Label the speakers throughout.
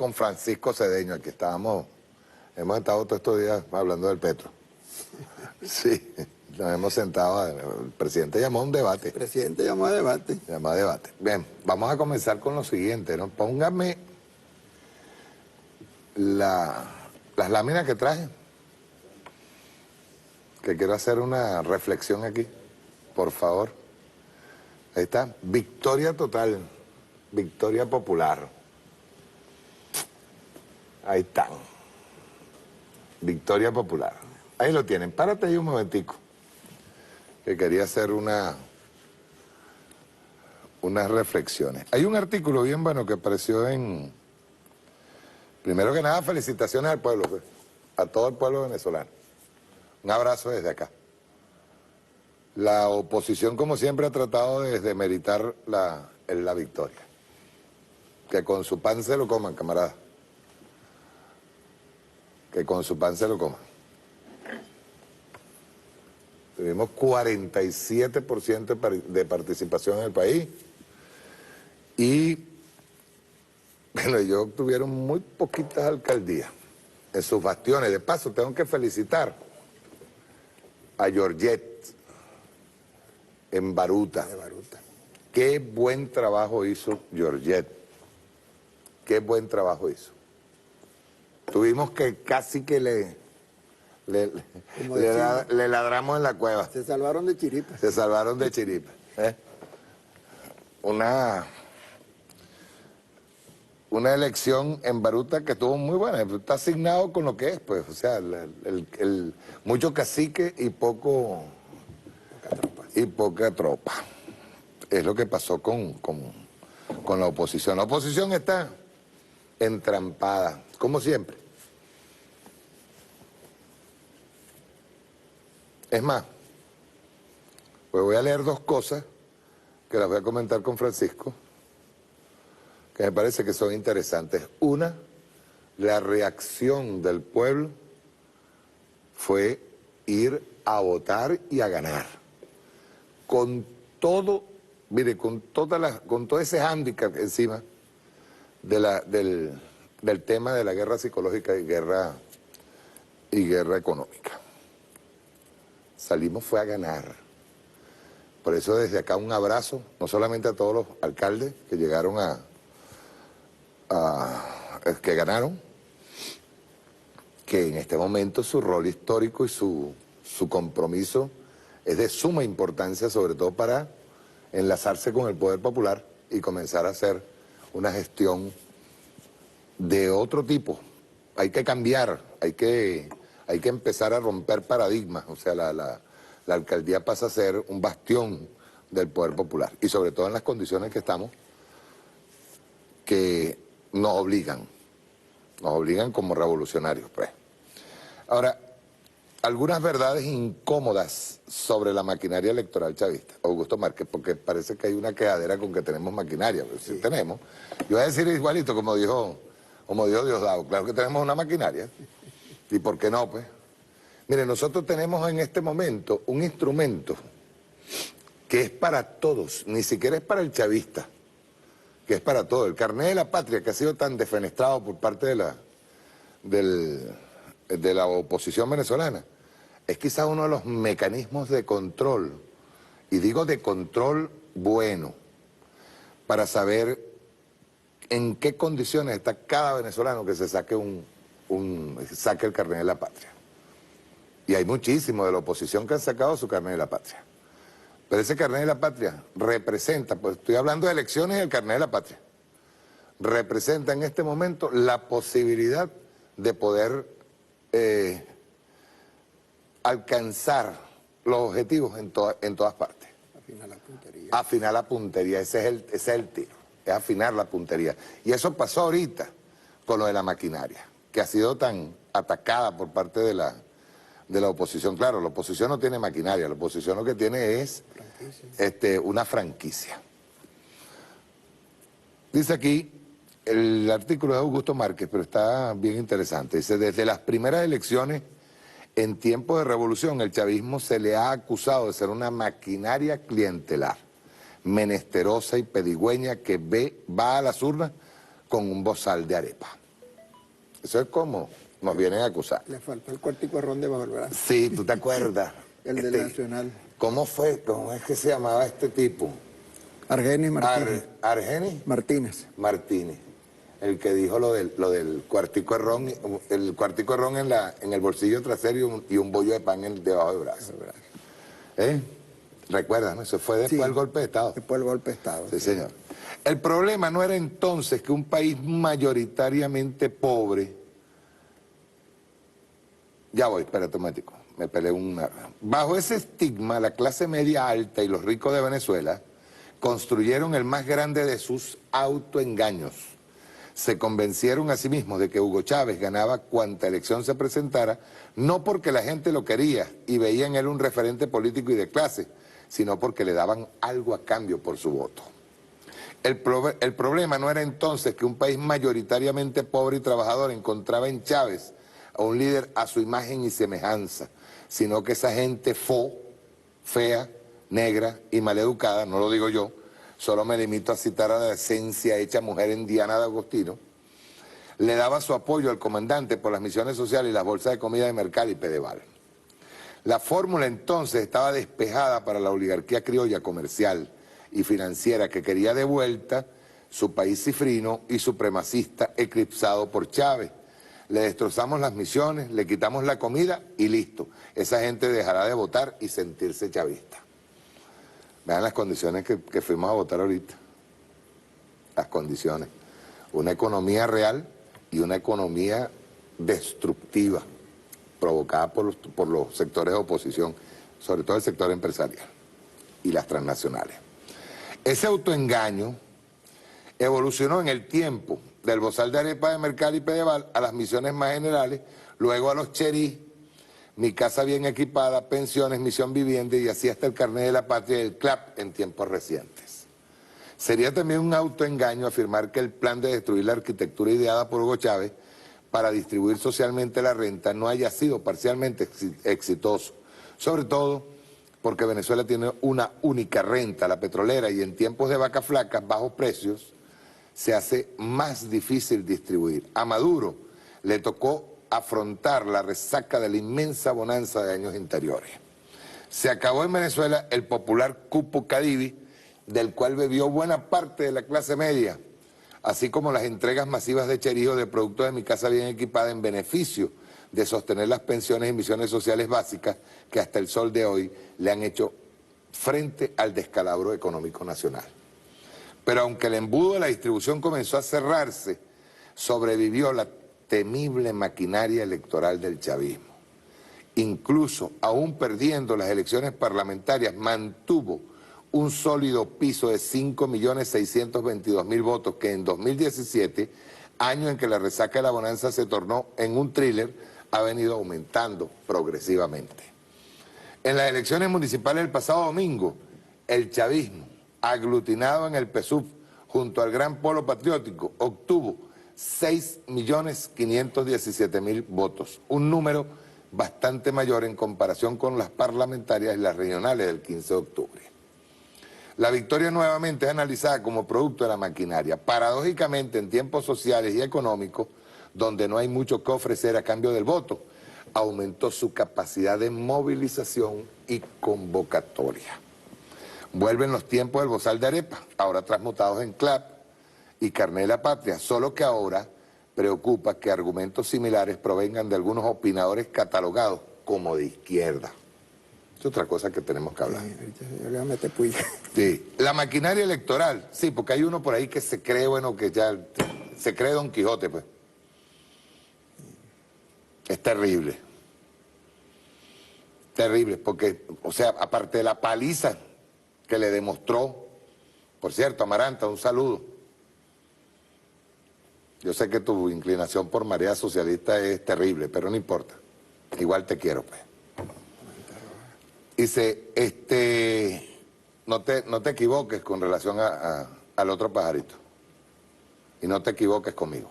Speaker 1: con Francisco Cedeño, aquí hemos estado todos estos días hablando del petro. Sí, nos hemos sentado, el presidente llamó a un debate.
Speaker 2: El presidente llamó a debate.
Speaker 1: Llamó a debate. Bien, vamos a comenzar con lo siguiente, ¿no? Póngame las láminas que traje, que quiero hacer una reflexión aquí, por favor. Ahí está, victoria total, victoria popular. Ahí está, victoria popular. Ahí lo tienen, párate ahí un momentico, que quería hacer unas reflexiones. Hay un artículo bien bueno que apareció en... Primero que nada, felicitaciones al pueblo, pues, a todo el pueblo venezolano. Un abrazo desde acá. La oposición, como siempre, ha tratado de demeritar la victoria. Que con su pan se lo coman, camarada. Que con su pan se lo coman. Tuvimos 47% de participación en el país y, bueno, ellos tuvieron muy poquitas alcaldías en sus bastiones. De paso, tengo que felicitar a Georgette en Baruta.
Speaker 2: De Baruta.
Speaker 1: Qué buen trabajo hizo Georgette. Qué buen trabajo hizo. Tuvimos que casi que le ladramos en la cueva.
Speaker 2: Se salvaron de chiripa.
Speaker 1: Se salvaron de chiripa. Una elección en Baruta que estuvo muy buena. Está asignado con lo que es, pues. O sea, mucho cacique y poca tropa. Es lo que pasó con la oposición. La oposición está entrampada, como siempre. Es más, pues voy a leer dos cosas que las voy a comentar con Francisco, que me parece que son interesantes. Una, la reacción del pueblo fue ir a votar y a ganar. Con todo, mire, con todo ese hándicap encima del tema de la guerra psicológica y guerra económica. Salimos fue a ganar. Por eso desde acá un abrazo, no solamente a todos los alcaldes que llegaron que ganaron, que en este momento su rol histórico y su compromiso es de suma importancia, sobre todo para enlazarse con el poder popular y comenzar a hacer una gestión de otro tipo. Hay que cambiar, hay que empezar a romper paradigmas. O sea, la alcaldía pasa a ser un bastión del poder popular. Y sobre todo en las condiciones que estamos, que nos obligan como revolucionarios, pues. Ahora, algunas verdades incómodas sobre la maquinaria electoral chavista, Augusto Márquez, porque parece que hay una quedadera con que tenemos maquinaria, pero sí tenemos. Yo voy a decir igualito, como dijo Diosdado, claro que tenemos una maquinaria. ¿Y por qué no, pues? Mire, nosotros tenemos en este momento un instrumento que es para todos, ni siquiera es para el chavista, que es para todo. El carnet de la patria, que ha sido tan defenestrado por parte de la oposición venezolana, es quizá uno de los mecanismos de control, y digo de control bueno, para saber en qué condiciones está cada venezolano que se saque saque el carnet de la patria. Y hay muchísimos de la oposición que han sacado su carnet de la patria. Pero ese carnet de la patria representa, pues estoy hablando de elecciones y el carnet de la patria, representa en este momento la posibilidad de poder alcanzar los objetivos en todas partes.
Speaker 2: Afinar la puntería.
Speaker 1: Afinar la puntería, ese es el tiro, es afinar la puntería. Y eso pasó ahorita con lo de la maquinaria, que ha sido tan atacada por parte de la oposición. Claro, la oposición no tiene maquinaria, la oposición lo que tiene es una franquicia. Dice aquí, el artículo de Augusto Márquez, pero está bien interesante. Dice, desde las primeras elecciones, en tiempos de revolución, el chavismo se le ha acusado de ser una maquinaria clientelar, menesterosa y pedigüeña que va a las urnas con un bozal de arepa. Eso es como nos vienen a acusar.
Speaker 2: Le faltó el cuartico de ron debajo del brazo.
Speaker 1: Sí, ¿tú te acuerdas?
Speaker 2: El del Nacional.
Speaker 1: ¿Cómo fue? ¿Cómo es que se llamaba este tipo?
Speaker 2: Argenis Martínez.
Speaker 1: ¿Argenis?
Speaker 2: Martínez.
Speaker 1: Martínez. El que dijo lo del cuartico de ron, el cuartico de ron en el bolsillo trasero y un bollo de pan debajo del brazo. ¿Eh? ¿Recuerdan? Eso fue después del golpe de Estado.
Speaker 2: Después del golpe de Estado.
Speaker 1: Sí, señor. El problema no era entonces que un país mayoritariamente pobre... Ya voy, espérate un momentico, me peleé una... Bajo ese estigma, la clase media alta y los ricos de Venezuela construyeron el más grande de sus autoengaños. Se convencieron a sí mismos de que Hugo Chávez ganaba cuanta elección se presentara, no porque la gente lo quería y veía en él un referente político y de clase, sino porque le daban algo a cambio por su voto. El problema no era entonces que un país mayoritariamente pobre y trabajador encontraba en Chávez a un líder a su imagen y semejanza, sino que esa gente fea, negra y maleducada, no lo digo yo, solo me limito a citar a la esencia hecha mujer en Diana de Agostino, le daba su apoyo al comandante por las misiones sociales y las bolsas de comida de Mercal y Pedeval. La fórmula entonces estaba despejada para la oligarquía criolla comercial y financiera que quería de vuelta su país cifrino y supremacista eclipsado por Chávez. Le destrozamos las misiones, le quitamos la comida y listo. Esa gente dejará de votar y sentirse chavista. Vean las condiciones que fuimos a votar ahorita. Las condiciones. Una economía real y una economía destructiva, provocada por los sectores de oposición, sobre todo el sector empresarial y las transnacionales. Ese autoengaño evolucionó en el tiempo del bozal de arepa de Mercal y Pedeval a las misiones más generales, luego a los cherí, mi casa bien equipada, pensiones, misión vivienda y así hasta el carnet de la patria y el CLAP en tiempos recientes. Sería también un autoengaño afirmar que el plan de destruir la arquitectura ideada por Hugo Chávez para distribuir socialmente la renta no haya sido parcialmente exitoso, sobre todo porque Venezuela tiene una única renta, la petrolera, y en tiempos de vacas flacas, bajos precios, se hace más difícil distribuir. A Maduro le tocó afrontar la resaca de la inmensa bonanza de años anteriores. Se acabó en Venezuela el popular cupo Cadivi, del cual bebió buena parte de la clase media, así como las entregas masivas de cherijo de productos de mi casa bien equipada en beneficio de sostener las pensiones y misiones sociales básicas que hasta el sol de hoy le han hecho frente al descalabro económico nacional. Pero aunque el embudo de la distribución comenzó a cerrarse, sobrevivió la temible maquinaria electoral del chavismo. Incluso, aún perdiendo las elecciones parlamentarias, mantuvo un sólido piso de 5.622.000 votos que en 2017, año en que la resaca de la bonanza se tornó en un thriller, ha venido aumentando progresivamente. En las elecciones municipales del pasado domingo, el chavismo, aglutinado en el PSUV junto al Gran Polo Patriótico, obtuvo 6.517.000 votos, un número bastante mayor en comparación con las parlamentarias y las regionales del 15 de octubre. La victoria nuevamente es analizada como producto de la maquinaria. Paradójicamente, en tiempos sociales y económicos, donde no hay mucho que ofrecer a cambio del voto, aumentó su capacidad de movilización y convocatoria. Vuelven los tiempos del bozal de arepa, ahora transmutados en CLAP y carnet de la patria, solo que ahora preocupa que argumentos similares provengan de algunos opinadores catalogados como de izquierda. Es otra cosa que tenemos que hablar.
Speaker 2: Yo le voy a meter puya.
Speaker 1: Sí, la maquinaria electoral, sí, porque hay uno por ahí que se cree, bueno, que ya se cree Don Quijote, pues. Es terrible. Terrible, porque, o sea, aparte de la paliza que le demostró, por cierto, Amaranta, un saludo. Yo sé que tu inclinación por Marea Socialista es terrible, pero no importa. Igual te quiero, pues. Dice, no te equivoques con relación al otro pajarito. Y no te equivoques conmigo.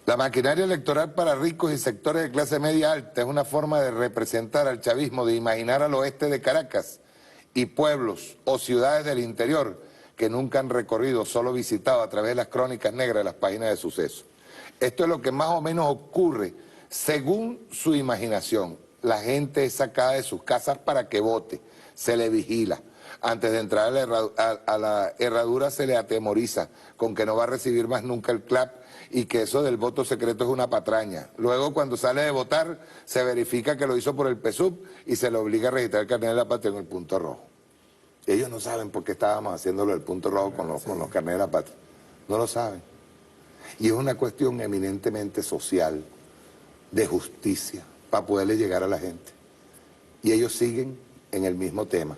Speaker 1: La maquinaria electoral para ricos y sectores de clase media alta es una forma de representar al chavismo, de imaginar al oeste de Caracas y pueblos o ciudades del interior que nunca han recorrido, solo visitado a través de las crónicas negras de las páginas de sucesos. Esto es lo que más o menos ocurre según su imaginación. La gente es sacada de sus casas para que vote, se le vigila. Antes de entrar a la herradura se le atemoriza con que no va a recibir más nunca el CLAP y que eso del voto secreto es una patraña. Luego, cuando sale de votar, se verifica que lo hizo por el PSUV y se le obliga a registrar el carnet de la patria en el punto rojo. Ellos no saben por qué estábamos haciéndolo del punto rojo con los carnets de la patria. No lo saben. Y es una cuestión eminentemente social, de justicia, para poderle llegar a la gente. Y ellos siguen en el mismo tema.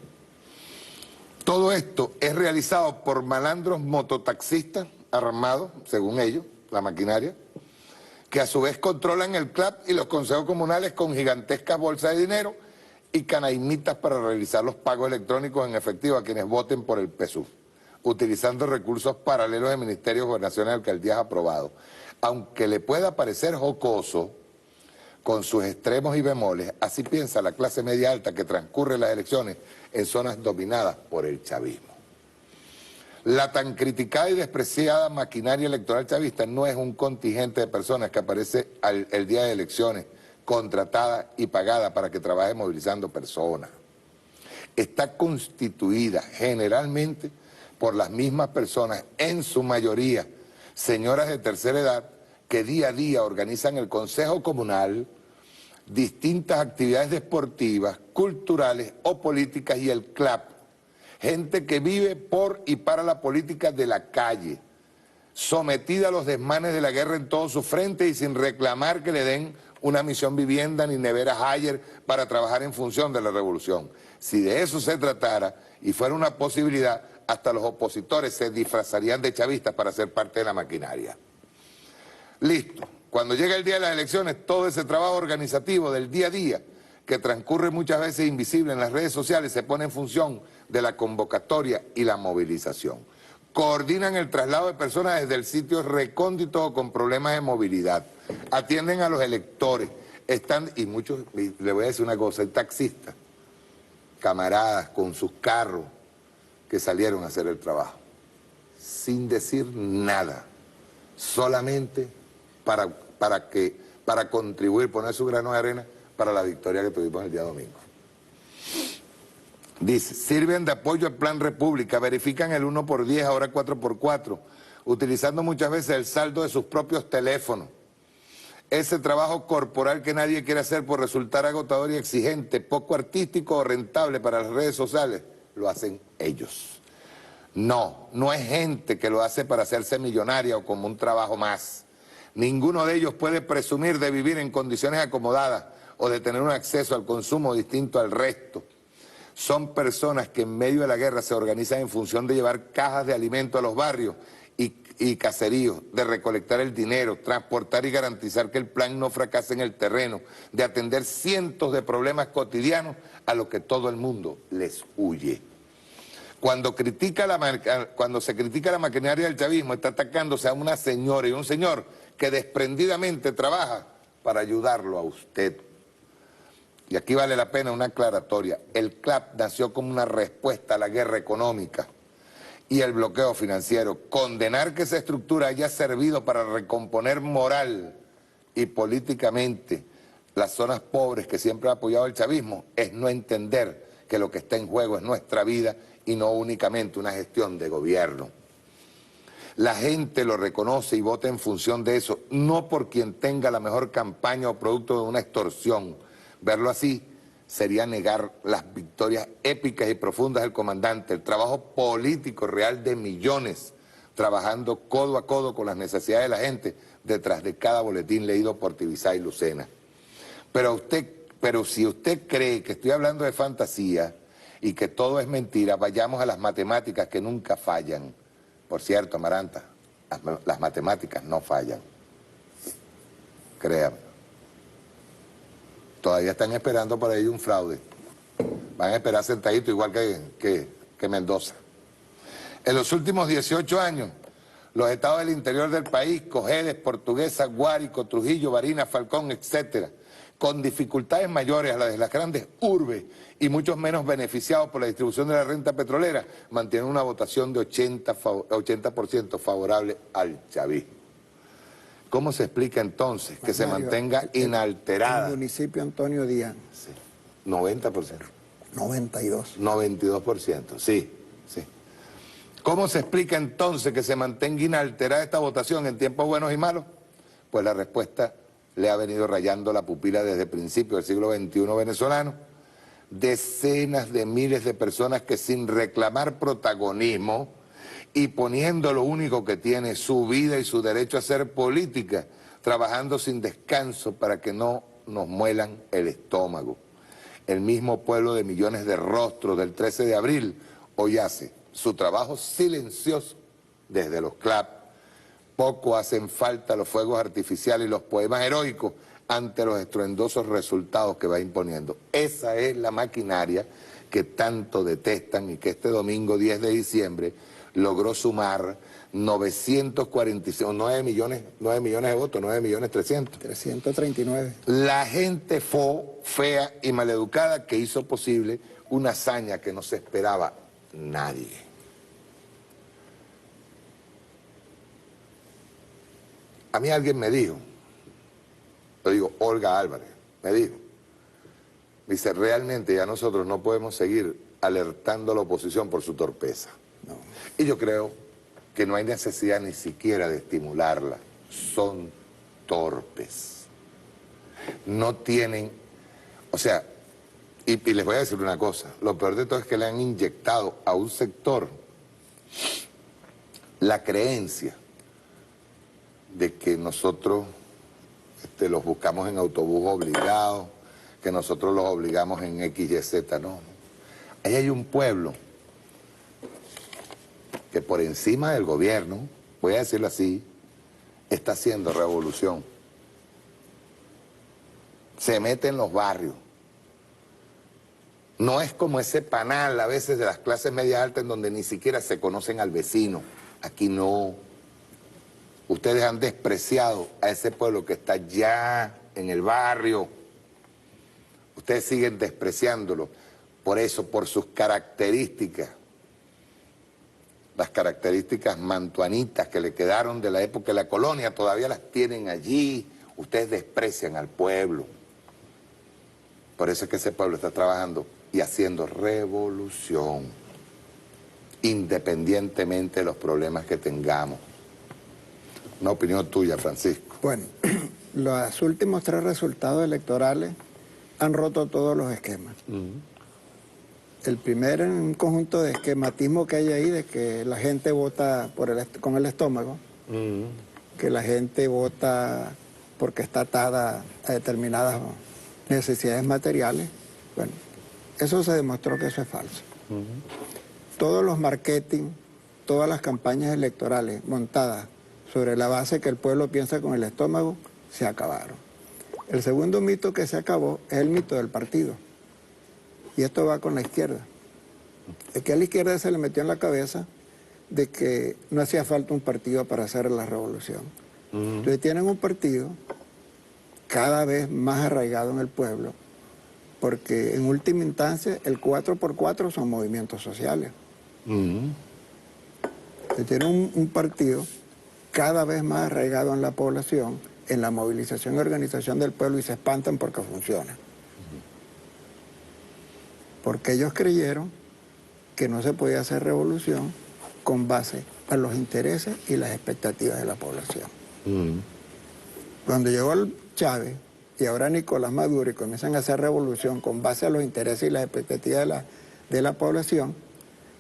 Speaker 1: Todo esto es realizado por malandros mototaxistas armados, según ellos, la maquinaria, que a su vez controlan el CLAP y los consejos comunales con gigantescas bolsas de dinero y canaimitas para realizar los pagos electrónicos en efectivo a quienes voten por el PSUV, utilizando recursos paralelos de ministerios, gobernaciones y alcaldías aprobados. Aunque le pueda parecer jocoso, con sus extremos y bemoles, así piensa la clase media alta que transcurre las elecciones en zonas dominadas por el chavismo. La tan criticada y despreciada maquinaria electoral chavista no es un contingente de personas que aparece el día de elecciones, contratada y pagada para que trabaje movilizando personas. Está constituida generalmente por las mismas personas, en su mayoría señoras de tercera edad, que día a día organizan el Consejo Comunal, distintas actividades deportivas, culturales o políticas y el CLAP. Gente que vive por y para la política de la calle, sometida a los desmanes de la guerra en todo su frente y sin reclamar que le den una misión vivienda ni neveras Hayer para trabajar en función de la revolución. Si de eso se tratara y fuera una posibilidad, hasta los opositores se disfrazarían de chavistas para ser parte de la maquinaria. Listo. Cuando llega el día de las elecciones, todo ese trabajo organizativo del día a día, que transcurre muchas veces invisible en las redes sociales, se pone en función de la convocatoria y la movilización. Coordinan el traslado de personas desde el sitio recóndito o con problemas de movilidad. Atienden a los electores. Y muchos, le voy a decir una cosa, hay taxistas, camaradas con sus carros que salieron a hacer el trabajo, sin decir nada, solamente para contribuir, poner su grano de arena para la victoria que tuvimos el día domingo. Dice, sirven de apoyo al Plan República, verifican el 1x10, ahora 4x4, utilizando muchas veces el saldo de sus propios teléfonos. Ese trabajo corporal que nadie quiere hacer por resultar agotador y exigente, poco artístico o rentable para las redes sociales, lo hacen ellos. No es gente que lo hace para hacerse millonaria o como un trabajo más. Ninguno de ellos puede presumir de vivir en condiciones acomodadas o de tener un acceso al consumo distinto al resto. Son personas que en medio de la guerra se organizan en función de llevar cajas de alimento a los barrios y caseríos, de recolectar el dinero, transportar y garantizar que el plan no fracase en el terreno, de atender cientos de problemas cotidianos a los que todo el mundo les huye. Cuando se critica la maquinaria del chavismo, está atacándose a una señora y un señor que desprendidamente trabaja para ayudarlo a usted. Y aquí vale la pena una aclaratoria. El CLAP nació como una respuesta a la guerra económica y el bloqueo financiero. Condenar que esa estructura haya servido para recomponer moral y políticamente las zonas pobres que siempre ha apoyado el chavismo es no entender que lo que está en juego es nuestra vida y no únicamente una gestión de gobierno. La gente lo reconoce y vota en función de eso, no por quien tenga la mejor campaña o producto de una extorsión. Verlo así sería negar las victorias épicas y profundas del comandante, el trabajo político real de millones, trabajando codo a codo con las necesidades de la gente detrás de cada boletín leído por Tibisay y Lucena. Pero si usted cree que estoy hablando de fantasía y que todo es mentira, vayamos a las matemáticas que nunca fallan. Por cierto, Amaranta, las matemáticas no fallan. Créame. Todavía están esperando para ello un fraude. Van a esperar sentadito igual que Mendoza. En los últimos 18 años, los estados del interior del país, Cojedes, Portuguesa, Guárico, Trujillo, Barinas, Falcón, etcétera, con dificultades mayores a las de las grandes urbes y muchos menos beneficiados por la distribución de la renta petrolera, mantienen una votación de 80% favorable al chavismo. ¿Cómo se explica entonces que se mantenga inalterada?
Speaker 2: El municipio Antonio Díaz.
Speaker 1: Sí, 90%.
Speaker 2: 92.
Speaker 1: 92%, sí, sí. ¿Cómo se explica entonces que se mantenga inalterada esta votación en tiempos buenos y malos? Pues la respuesta le ha venido rayando la pupila desde principios del siglo XXI venezolano. Decenas de miles de personas que sin reclamar protagonismo y poniendo lo único que tiene, su vida y su derecho a hacer política, trabajando sin descanso para que no nos muelan el estómago. El mismo pueblo de millones de rostros del 13 de abril hoy hace su trabajo silencioso desde los CLAP. Poco hacen falta los fuegos artificiales y los poemas heroicos ante los estruendosos resultados que va imponiendo. Esa es la maquinaria que tanto detestan y que este domingo 10 de diciembre logró sumar 9 millones de votos, 9.300.000.
Speaker 2: 339.
Speaker 1: La gente fea y maleducada que hizo posible una hazaña que no se esperaba nadie. A mí alguien me dijo, lo digo, Olga Álvarez, me dijo, dice, realmente ya nosotros no podemos seguir alertando a la oposición por su torpeza.
Speaker 2: No.
Speaker 1: Y yo creo que no hay necesidad ni siquiera de estimularla. Son torpes. No tienen, o sea, y les voy a decir una cosa, lo peor de todo es que le han inyectado a un sector la creencia de que nosotros los buscamos en autobús obligados, que nosotros los obligamos en X, Y, Z, no. Ahí hay un pueblo que por encima del gobierno, voy a decirlo así, está haciendo revolución. Se mete en los barrios. No es como ese panal a veces de las clases medias altas en donde ni siquiera se conocen al vecino. Aquí no. Ustedes han despreciado a ese pueblo que está ya en el barrio. Ustedes siguen despreciándolo. Por eso, por sus características. Las características mantuanitas que le quedaron de la época de la colonia, todavía las tienen allí. Ustedes desprecian al pueblo. Por eso es que ese pueblo está trabajando y haciendo revolución, independientemente de los problemas que tengamos. Una opinión tuya, Francisco.
Speaker 2: Bueno, los últimos 3 resultados electorales han roto todos los esquemas. El primero en un conjunto de esquematismo que hay ahí, de que la gente vota con el estómago, que la gente vota porque está atada a determinadas necesidades materiales. Bueno, eso se demostró que eso es falso. Todos los marketing, todas las campañas electorales montadas sobre la base que el pueblo piensa con el estómago, se acabaron. El segundo mito que se acabó es el mito del partido. Y esto va con la izquierda. Es que a la izquierda se le metió en la cabeza de que no hacía falta un partido para hacer la revolución. Entonces tienen un partido cada vez más arraigado en el pueblo, porque en última instancia el 4x4 son movimientos sociales. Entonces tienen un partido cada vez más arraigado en la población, en la movilización y organización del pueblo, y se espantan porque funciona. Porque ellos creyeron que no se podía hacer revolución con base a los intereses y las expectativas de la población. Cuando llegó el Chávez y ahora Nicolás Maduro y comienzan a hacer revolución con base a los intereses y las expectativas de la población,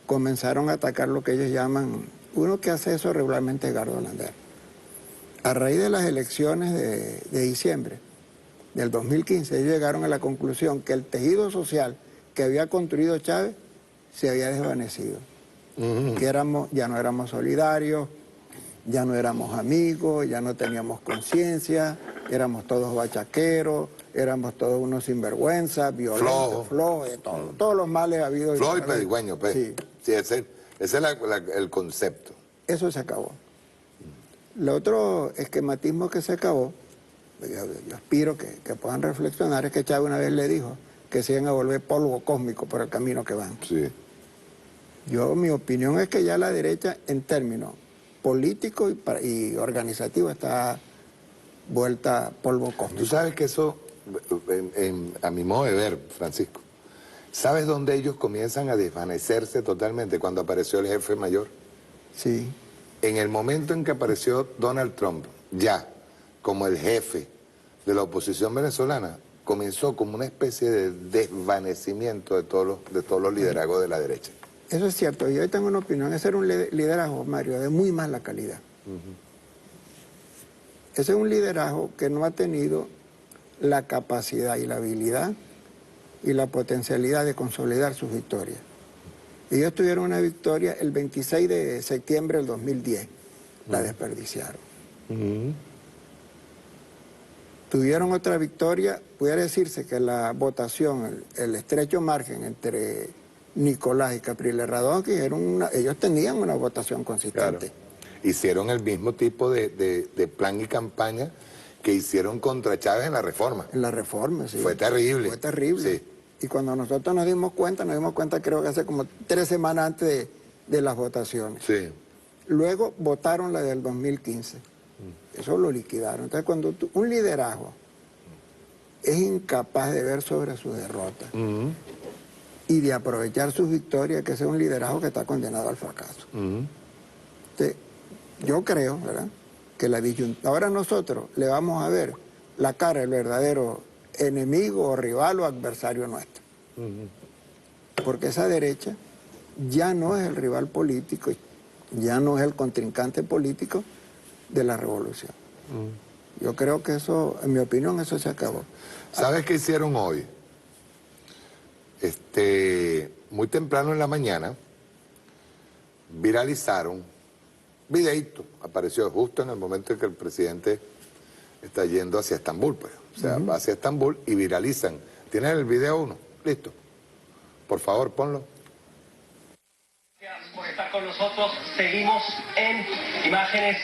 Speaker 2: comenzaron a atacar lo que ellos llaman, uno que hace eso regularmente es Gardo Lander. A raíz de las elecciones de diciembre del 2015, ellos llegaron a la conclusión que el tejido social que había construido Chávez se había desvanecido. Que ya no éramos solidarios, ya no éramos amigos, ya no teníamos conciencia, éramos todos bachaqueros, éramos todos unos sinvergüenzas, violentos, flojos, de todo. Todos los males habidos.
Speaker 1: Flojo y pedigüeño, pues.
Speaker 2: Sí.
Speaker 1: Sí, ese es el concepto.
Speaker 2: Eso se acabó. El otro esquematismo que se acabó yo aspiro que puedan reflexionar, es que Chávez una vez le dijo que se iban a volver polvo cósmico por el camino que van.
Speaker 1: Sí.
Speaker 2: Mi opinión es que ya la derecha, en términos políticos y organizativos, está vuelta polvo cósmico.
Speaker 1: Tú sabes que eso, a mi modo de ver, Francisco, ¿sabes dónde ellos comienzan a desvanecerse totalmente? Cuando apareció el jefe mayor.
Speaker 2: Sí.
Speaker 1: En el momento en que apareció Donald Trump, ya como el jefe de la oposición venezolana, comenzó como una especie de desvanecimiento de todos los liderazgos de la derecha.
Speaker 2: Eso es cierto. Yo tengo una opinión. Ese era un liderazgo, Mario, de muy mala calidad. Ese es un liderazgo que no ha tenido la capacidad y la habilidad y la potencialidad de consolidar sus victorias. Ellos tuvieron una victoria el 26 de septiembre del 2010. La desperdiciaron. Tuvieron otra victoria, pudiera decirse que la votación, el estrecho margen entre Nicolás y Capriles Radonqui, ellos tenían una votación consistente.
Speaker 1: Claro. Hicieron el mismo tipo de plan y campaña que hicieron contra Chávez en la reforma.
Speaker 2: En la reforma, sí.
Speaker 1: Fue terrible.
Speaker 2: Fue terrible.
Speaker 1: Sí.
Speaker 2: Y cuando nosotros nos dimos cuenta creo que hace como 3 semanas antes de las votaciones.
Speaker 1: Sí.
Speaker 2: Luego votaron la del 2015. Eso lo liquidaron. Entonces, cuando un liderazgo es incapaz de ver sobre su derrota y de aprovechar sus victorias, que ese es un liderazgo que está condenado al fracaso. Entonces, yo creo, ¿verdad?, que la disyuntiva... Ahora nosotros le vamos a ver la cara del verdadero enemigo o rival o adversario nuestro. Porque esa derecha ya no es el rival político, ya no es el contrincante político de la revolución. Yo creo que eso, en mi opinión, eso se acabó.
Speaker 1: ¿Sabes qué hicieron hoy? Muy temprano en la mañana, viralizaron videíto, apareció justo en el momento en que el presidente está yendo hacia Estambul, pues. O sea, va hacia Estambul y viralizan. ¿Tienes el video 1? Listo. Por favor, ponlo.
Speaker 3: Gracias por estar con nosotros. Seguimos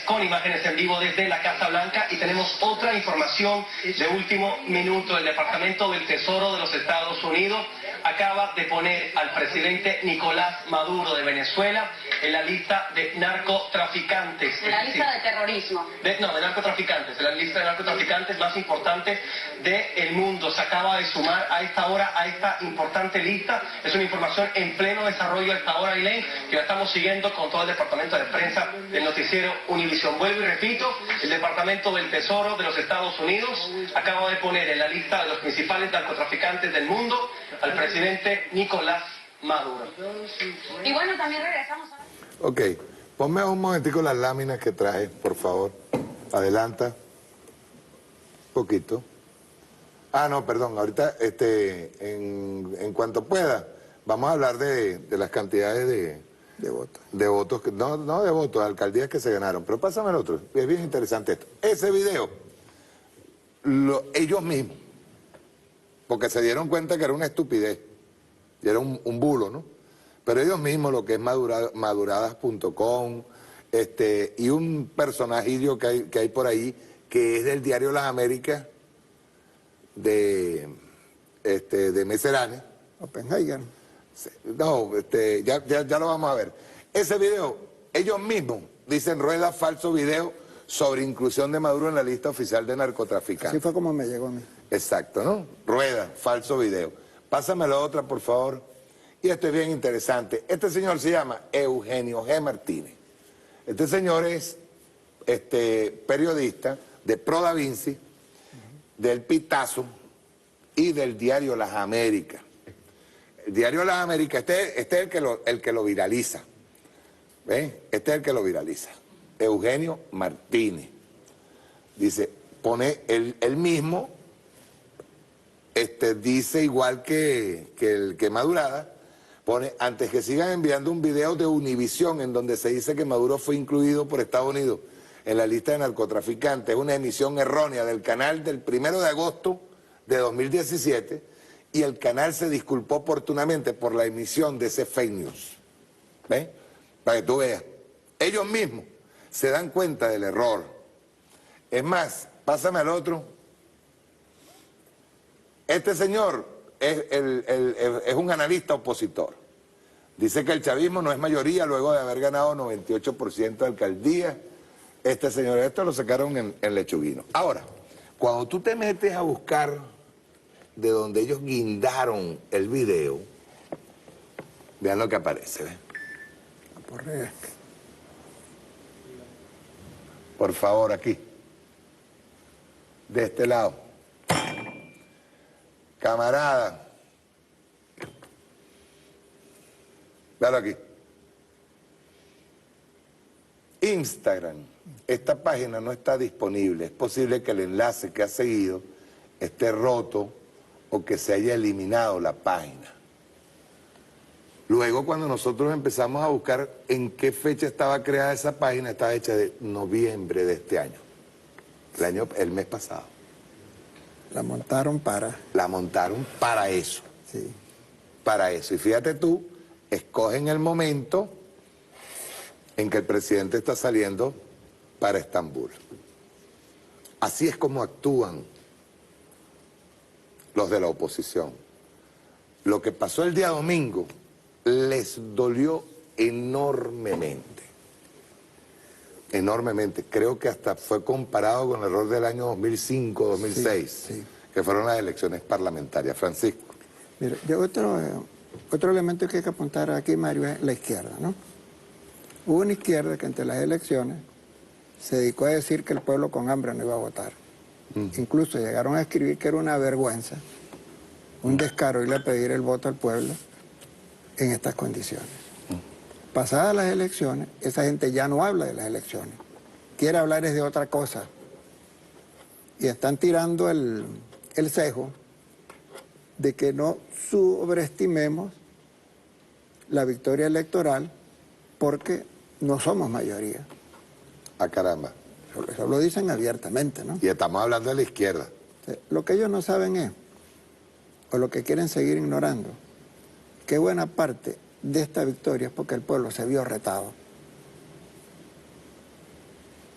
Speaker 3: con imágenes en vivo desde la Casa Blanca y tenemos otra información de último minuto. El Departamento del Tesoro de los Estados Unidos acaba de poner al presidente Nicolás Maduro de Venezuela en la lista de narcotraficantes.
Speaker 4: En la lista de terrorismo.
Speaker 3: De narcotraficantes, en la lista de narcotraficantes más importantes del mundo. Se acaba de sumar a esta hora a esta importante lista. Es una información en pleno desarrollo a esta hora, Ailén, que la estamos siguiendo con todo el departamento de prensa del noticiero Univisión. Vuelvo y repito, el Departamento del Tesoro de los Estados Unidos acaba de poner en la lista de los principales narcotraficantes del mundo al presidente Nicolás Maduro.
Speaker 4: Y bueno, también regresamos a...
Speaker 1: Ok, ponme un momentico las láminas que traje, por favor. Adelanta. Un poquito. Ah, no, perdón, ahorita, en cuanto pueda, vamos a hablar de las cantidades
Speaker 2: De votos.
Speaker 1: de votos, no de votos, de alcaldías que se ganaron. Pero pásame el otro, es bien interesante esto. Ese video, ellos mismos, porque se dieron cuenta que era una estupidez, y era un bulo, ¿no? Pero ellos mismos, lo que es maduradas.com, y un personajillo que hay por ahí, que es del diario Las Américas, de Meseranes.
Speaker 2: Oppenheimer.
Speaker 1: No, ya lo vamos a ver. Ese video, ellos mismos dicen rueda falso video sobre inclusión de Maduro en la lista oficial de narcotraficantes.
Speaker 2: Así fue como me llegó a mí.
Speaker 1: Exacto, ¿no? Rueda, falso video. Pásame la otra, por favor. Y esto es bien interesante. Este señor se llama Eugenio G. Martínez. Este señor es periodista de Pro Da Vinci, del Pitazo y del diario Las Américas. El diario Las Américas, este es el que lo viraliza. ¿Ven? Este es el que lo viraliza. Eugenio Martínez. Dice, pone él mismo, dice igual que Madurada, pone, antes que sigan enviando un video de Univisión en donde se dice que Maduro fue incluido por Estados Unidos en la lista de narcotraficantes, una emisión errónea del canal del 1 de agosto de 2017, y el canal se disculpó oportunamente por la emisión de ese fake news. ¿Ves? Para que tú veas. Ellos mismos se dan cuenta del error. Es más, pásame al otro. Este señor es un analista opositor. Dice que el chavismo no es mayoría luego de haber ganado 98% de alcaldía. Este señor, esto lo sacaron en Lechuguino. Ahora, cuando tú te metes a buscar de donde ellos guindaron el video, vean lo que aparece, ¿ves? Por favor, aquí. De este lado. Camarada. Véalo aquí. Instagram. Esta página no está disponible. Es posible que el enlace que ha seguido esté roto o que se haya eliminado la página. Luego, cuando nosotros empezamos a buscar en qué fecha estaba creada esa página, estaba hecha de noviembre de este año. El mes pasado.
Speaker 2: La montaron
Speaker 1: La montaron para eso.
Speaker 2: Sí.
Speaker 1: Para eso. Y fíjate tú, escogen el momento en que el presidente está saliendo para Estambul. Así es como actúan los de la oposición. Lo que pasó el día domingo les dolió enormemente. Enormemente. Creo que hasta fue comparado con el error del año 2005, 2006,
Speaker 2: sí.
Speaker 1: que fueron las elecciones parlamentarias. Francisco.
Speaker 2: Mira, yo otro elemento que hay que apuntar aquí, Mario, es la izquierda, ¿no? Hubo una izquierda que ante las elecciones se dedicó a decir que el pueblo con hambre no iba a votar. Incluso llegaron a escribir que era una vergüenza, un descaro irle a pedir el voto al pueblo en estas condiciones. Pasadas las elecciones, esa gente ya no habla de las elecciones. Quiere hablar es de otra cosa. Y están tirando el cejo de que no sobreestimemos la victoria electoral porque no somos mayoría.
Speaker 1: Ah, caramba.
Speaker 2: Eso lo dicen abiertamente, ¿no?
Speaker 1: Y estamos hablando de la izquierda.
Speaker 2: Lo que ellos no saben es, o lo que quieren seguir ignorando, que buena parte de esta victoria es porque el pueblo se vio retado.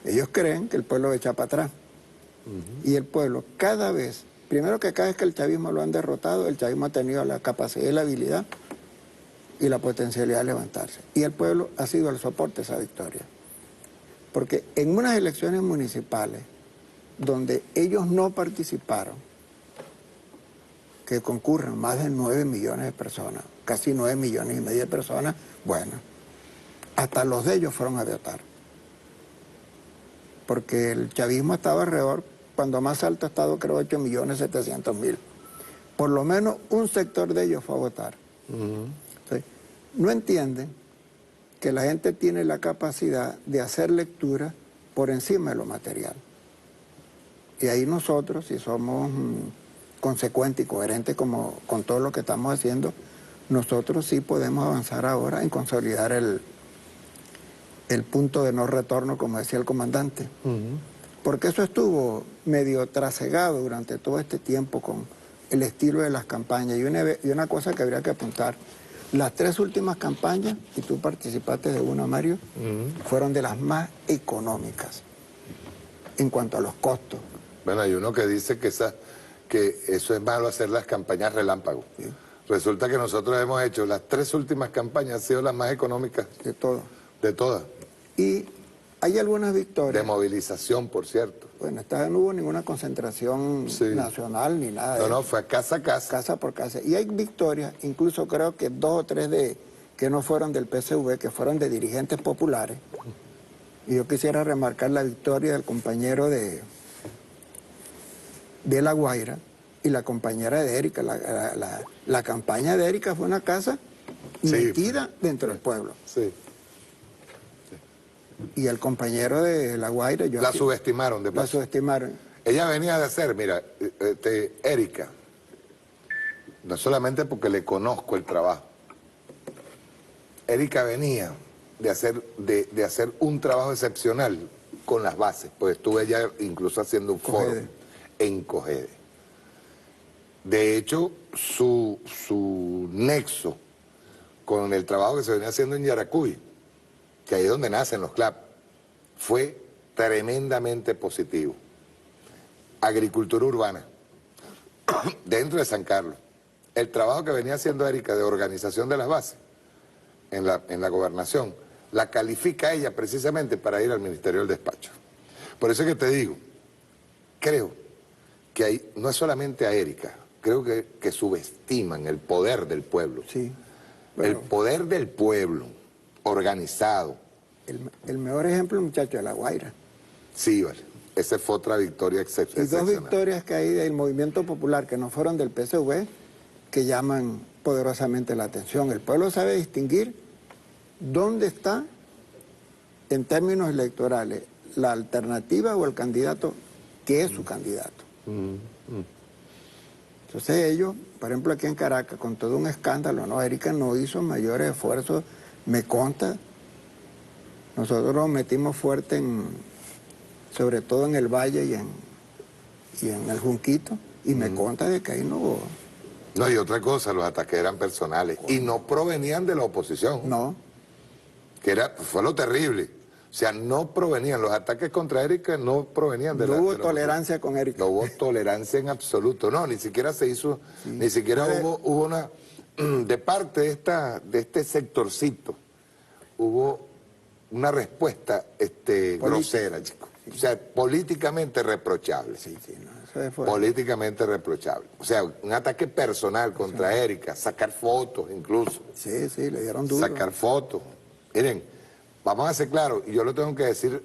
Speaker 2: Ellos creen que el pueblo echa para atrás. Y el pueblo cada vez, primero que cada vez que el chavismo lo han derrotado, el chavismo ha tenido la capacidad y la habilidad y la potencialidad de levantarse. Y el pueblo ha sido el soporte de esa victoria. Porque en unas elecciones municipales, donde ellos no participaron, que concurren más de 9 millones de personas, casi 9 millones y medio de personas, bueno, hasta los de ellos fueron a votar. Porque el chavismo estaba alrededor, cuando más alto ha estado, creo, 8.700.000. Por lo menos un sector de ellos fue a votar. Entonces, no entienden que la gente tiene la capacidad de hacer lectura por encima de lo material. Y ahí nosotros, si somos consecuentes y coherentes con todo lo que estamos haciendo, nosotros sí podemos avanzar ahora en consolidar el punto de no retorno, como decía el comandante. Porque eso estuvo medio trasegado durante todo este tiempo con el estilo de las campañas. Y una cosa que habría que apuntar, las 3 últimas campañas, y tú participaste de una, Mario, fueron de las más económicas en cuanto a los costos.
Speaker 1: Bueno, hay uno que dice que eso es malo hacer las campañas relámpago.
Speaker 2: Sí.
Speaker 1: Resulta que nosotros hemos hecho las 3 últimas campañas, han sido las más económicas.
Speaker 2: De todo.
Speaker 1: De todas.
Speaker 2: Y hay algunas victorias.
Speaker 1: De movilización, por cierto.
Speaker 2: Bueno, esta vez no hubo ninguna concentración nacional ni nada de eso.
Speaker 1: No, fue casa a casa.
Speaker 2: Casa por casa. Y hay victorias, incluso creo que 2 o 3 que no fueron del PSV, que fueron de dirigentes populares. Y yo quisiera remarcar la victoria del compañero de La Guaira y la compañera de Erika. La campaña de Erika fue una casa metida dentro del pueblo.
Speaker 1: Sí.
Speaker 2: Y el compañero de La Guaira...
Speaker 1: La subestimaron, de paso.
Speaker 2: La subestimaron.
Speaker 1: Ella venía de hacer, mira, Erika, no solamente porque le conozco el trabajo, Erika venía de hacer un trabajo excepcional con las bases, pues estuve ya incluso haciendo un foro en Cogede. De hecho, su nexo con el trabajo que se venía haciendo en Yaracuy, que ahí es donde nacen los CLAP, fue tremendamente positivo. Agricultura urbana. dentro de San Carlos, el trabajo que venía haciendo Erika de organización de las bases en la gobernación, la califica ella precisamente para ir al Ministerio del Despacho. Por eso es que te digo, creo que ahí, no es solamente a Erika, creo que subestiman el poder del pueblo.
Speaker 2: Sí.
Speaker 1: El poder del pueblo, organizado.
Speaker 2: El mejor ejemplo, muchacho, de La Guaira.
Speaker 1: Sí, vale. Esa fue otra victoria
Speaker 2: Y
Speaker 1: excepcional.
Speaker 2: dos victorias que hay del movimiento popular, que no fueron del PSV, que llaman poderosamente la atención. El pueblo sabe distinguir dónde está, en términos electorales, la alternativa o el candidato que es su candidato. Entonces ellos, por ejemplo aquí en Caracas, con todo un escándalo, ¿no? Erika no hizo mayores esfuerzos, me consta. Nosotros nos metimos fuerte sobre todo en el Valle y en el Junquito, y me consta de que ahí no hubo.
Speaker 1: No, y otra cosa, los ataques eran personales y no provenían de la oposición.
Speaker 2: No.
Speaker 1: Que fue lo terrible. O sea, no provenían, los ataques contra Erika no provenían de
Speaker 2: No
Speaker 1: la
Speaker 2: hubo
Speaker 1: de la
Speaker 2: tolerancia con Erika.
Speaker 1: No hubo tolerancia en absoluto, no, ni siquiera se hizo,
Speaker 2: Sí.
Speaker 1: ni siquiera hubo una, de parte de este sectorcito, hubo una respuesta grosera, chico. O sea, políticamente reprochable.
Speaker 2: Sí, sí, no, eso fue.
Speaker 1: Políticamente reprochable. O sea, un ataque personal contra Erika, sacar fotos incluso.
Speaker 2: Sí, sí, le dieron duro.
Speaker 1: Sacar fotos. Miren, vamos a ser claros, y yo lo tengo que decir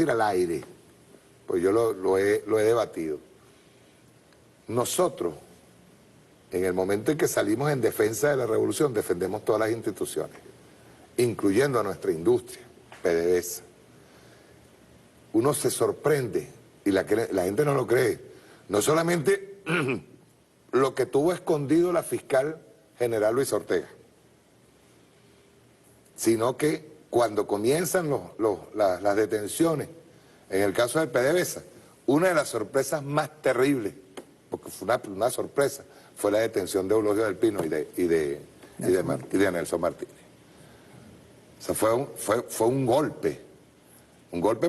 Speaker 1: al aire, pues yo lo he debatido. Nosotros, en el momento en que salimos en defensa de la revolución, defendemos todas las instituciones, incluyendo a nuestra industria, PDVSA. Uno se sorprende, y la gente no lo cree, no solamente lo que tuvo escondido la fiscal general Luis Ortega, sino que cuando comienzan las detenciones, en el caso del PDVSA, una de las sorpresas más terribles, porque fue una sorpresa, fue la detención de Eulogio del Pino y de Nelson Martínez. O sea, fue un golpe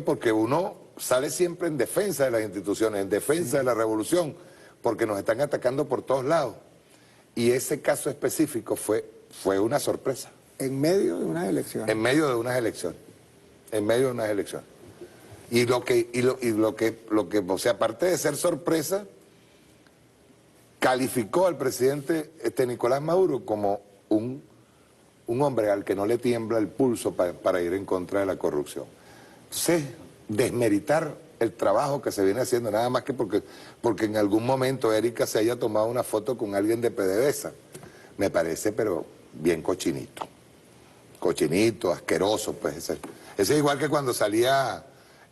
Speaker 1: porque uno sale siempre en defensa de las instituciones, en defensa de la revolución, porque nos están atacando por todos lados. Y ese caso específico fue una sorpresa.
Speaker 2: En medio de unas elecciones.
Speaker 1: En medio de unas elecciones. En medio de unas elecciones. Y lo que, o sea, aparte de ser sorpresa, calificó al presidente Nicolás Maduro como un hombre al que no le tiembla el pulso para ir en contra de la corrupción. Entonces, desmeritar el trabajo que se viene haciendo, nada más que porque en algún momento Erika se haya tomado una foto con alguien de PDVSA, me parece, pero bien cochinito. Cochinito, asqueroso, pues. Ese es igual que cuando salía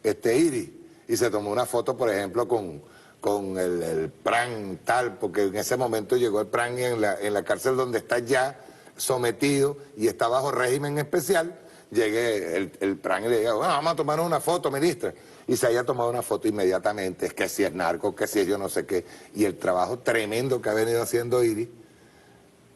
Speaker 1: Iris y se tomó una foto, por ejemplo, con el PRAN tal, porque en ese momento llegó el PRAN en la cárcel donde está ya sometido y está bajo régimen especial. Llegué el PRAN y le digo, bueno, vamos a tomar una foto, ministra. Y se haya tomado una foto inmediatamente, es que si es narco, que si es yo no sé qué. Y el trabajo tremendo que ha venido haciendo Iris,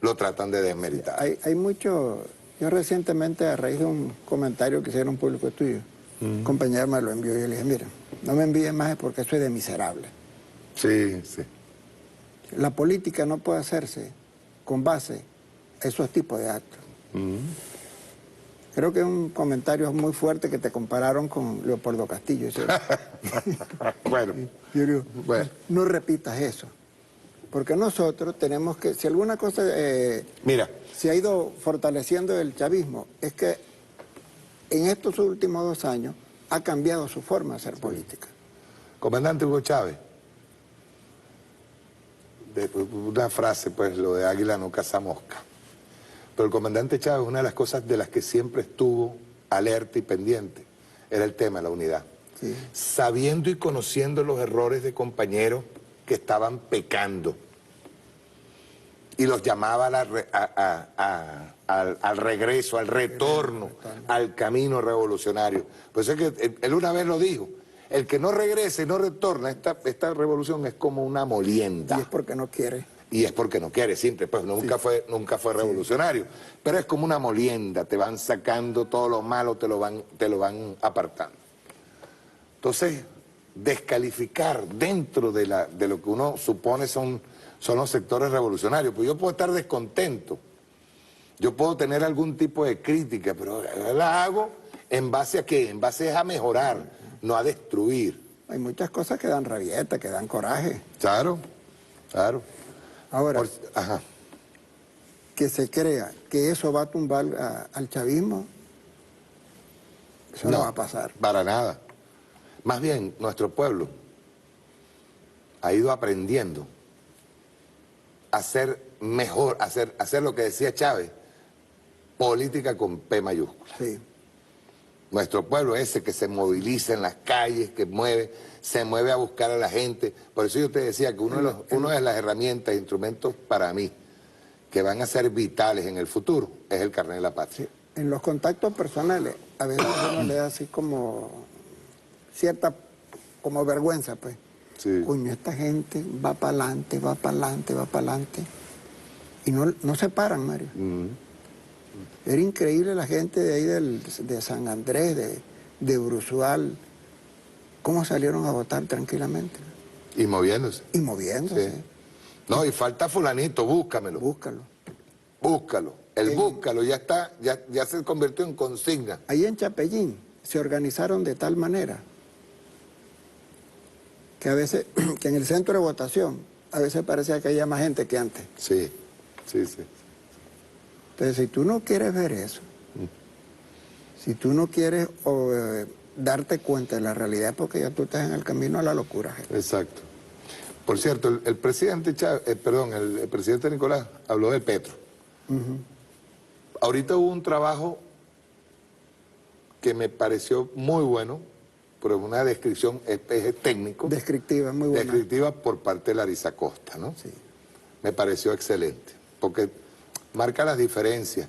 Speaker 1: lo tratan de desmeritar.
Speaker 2: Hay mucho. Yo recientemente, a raíz de un comentario que hicieron público tuyo, un compañero me lo envió y yo le dije, mira, no me envíes más porque eso es de miserable.
Speaker 1: Sí, sí.
Speaker 2: La política no puede hacerse con base a esos tipos de actos. Creo que es un comentario muy fuerte que te compararon con Leopoldo Castillo.
Speaker 1: Bueno,
Speaker 2: Yo digo,
Speaker 1: bueno.
Speaker 2: no repitas eso. Porque nosotros tenemos que, si alguna cosa
Speaker 1: Mira,
Speaker 2: se ha ido fortaleciendo el chavismo, es que en estos últimos 2 años ha cambiado su forma de hacer política.
Speaker 1: comandante Hugo Chávez, una frase, pues, lo de águila no caza mosca. Pero el comandante Chávez, una de las cosas de las que siempre estuvo alerta y pendiente, era el tema de la unidad.
Speaker 2: Sí.
Speaker 1: Sabiendo y conociendo los errores de compañeros que estaban pecando. Y los llamaba al regreso, al retorno, al camino revolucionario. Por eso es que él una vez lo dijo, el que no regrese y no retorna, esta revolución es como una molienda.
Speaker 2: Y es porque no quiere.
Speaker 1: Y es porque no quiere, simple, pues nunca fue revolucionario. Pero es como una molienda, te van sacando todo lo malo, te lo van apartando. Entonces, descalificar dentro de lo que uno supone son los sectores revolucionarios. Pues yo puedo estar descontento, yo puedo tener algún tipo de crítica, pero la hago ¿en base a qué? En base a mejorar, no a destruir.
Speaker 2: Hay muchas cosas que dan rabieta, que dan coraje.
Speaker 1: Claro, claro.
Speaker 2: Ahora,
Speaker 1: Ajá.
Speaker 2: que se crea que eso va a tumbar al chavismo, eso no va a pasar.
Speaker 1: Para nada. Más bien, nuestro pueblo ha ido aprendiendo a ser mejor, a hacer lo que decía Chávez, política con P mayúscula.
Speaker 2: Sí.
Speaker 1: Nuestro pueblo ese que se moviliza en las calles, que se mueve a buscar a la gente. Por eso yo te decía que una de las herramientas, instrumentos para mí, que van a ser vitales en el futuro, es el carnet de la patria.
Speaker 2: Sí. En los contactos personales, a veces uno le da así como cierta, como vergüenza, pues.
Speaker 1: Sí.
Speaker 2: Coño, esta gente va para adelante, va para adelante, va para adelante. Y no se paran, Mario. Era increíble la gente de ahí de San Andrés, de Bruzual, cómo salieron a votar tranquilamente.
Speaker 1: Y moviéndose.
Speaker 2: Y moviéndose.
Speaker 1: Sí. No, y falta fulanito, búscamelo.
Speaker 2: Búscalo.
Speaker 1: Búscalo. Búscalo ya está, ya se convirtió en consigna.
Speaker 2: Ahí en Chapellín se organizaron de tal manera que a veces, que en el centro de votación, a veces parecía que había más gente que antes.
Speaker 1: Sí, sí, sí.
Speaker 2: Entonces, si tú no quieres ver eso, si tú no quieres darte cuenta de la realidad, porque ya tú estás en el camino a la locura. Gente.
Speaker 1: Exacto. Por cierto, el presidente Chávez, el presidente Nicolás habló de Petro. Ahorita hubo un trabajo que me pareció muy bueno, pero una descripción es técnico.
Speaker 2: Descriptiva, muy buena.
Speaker 1: Descriptiva por parte de Larisa Costa, ¿no?
Speaker 2: Sí.
Speaker 1: Me pareció excelente, porque marca las diferencias.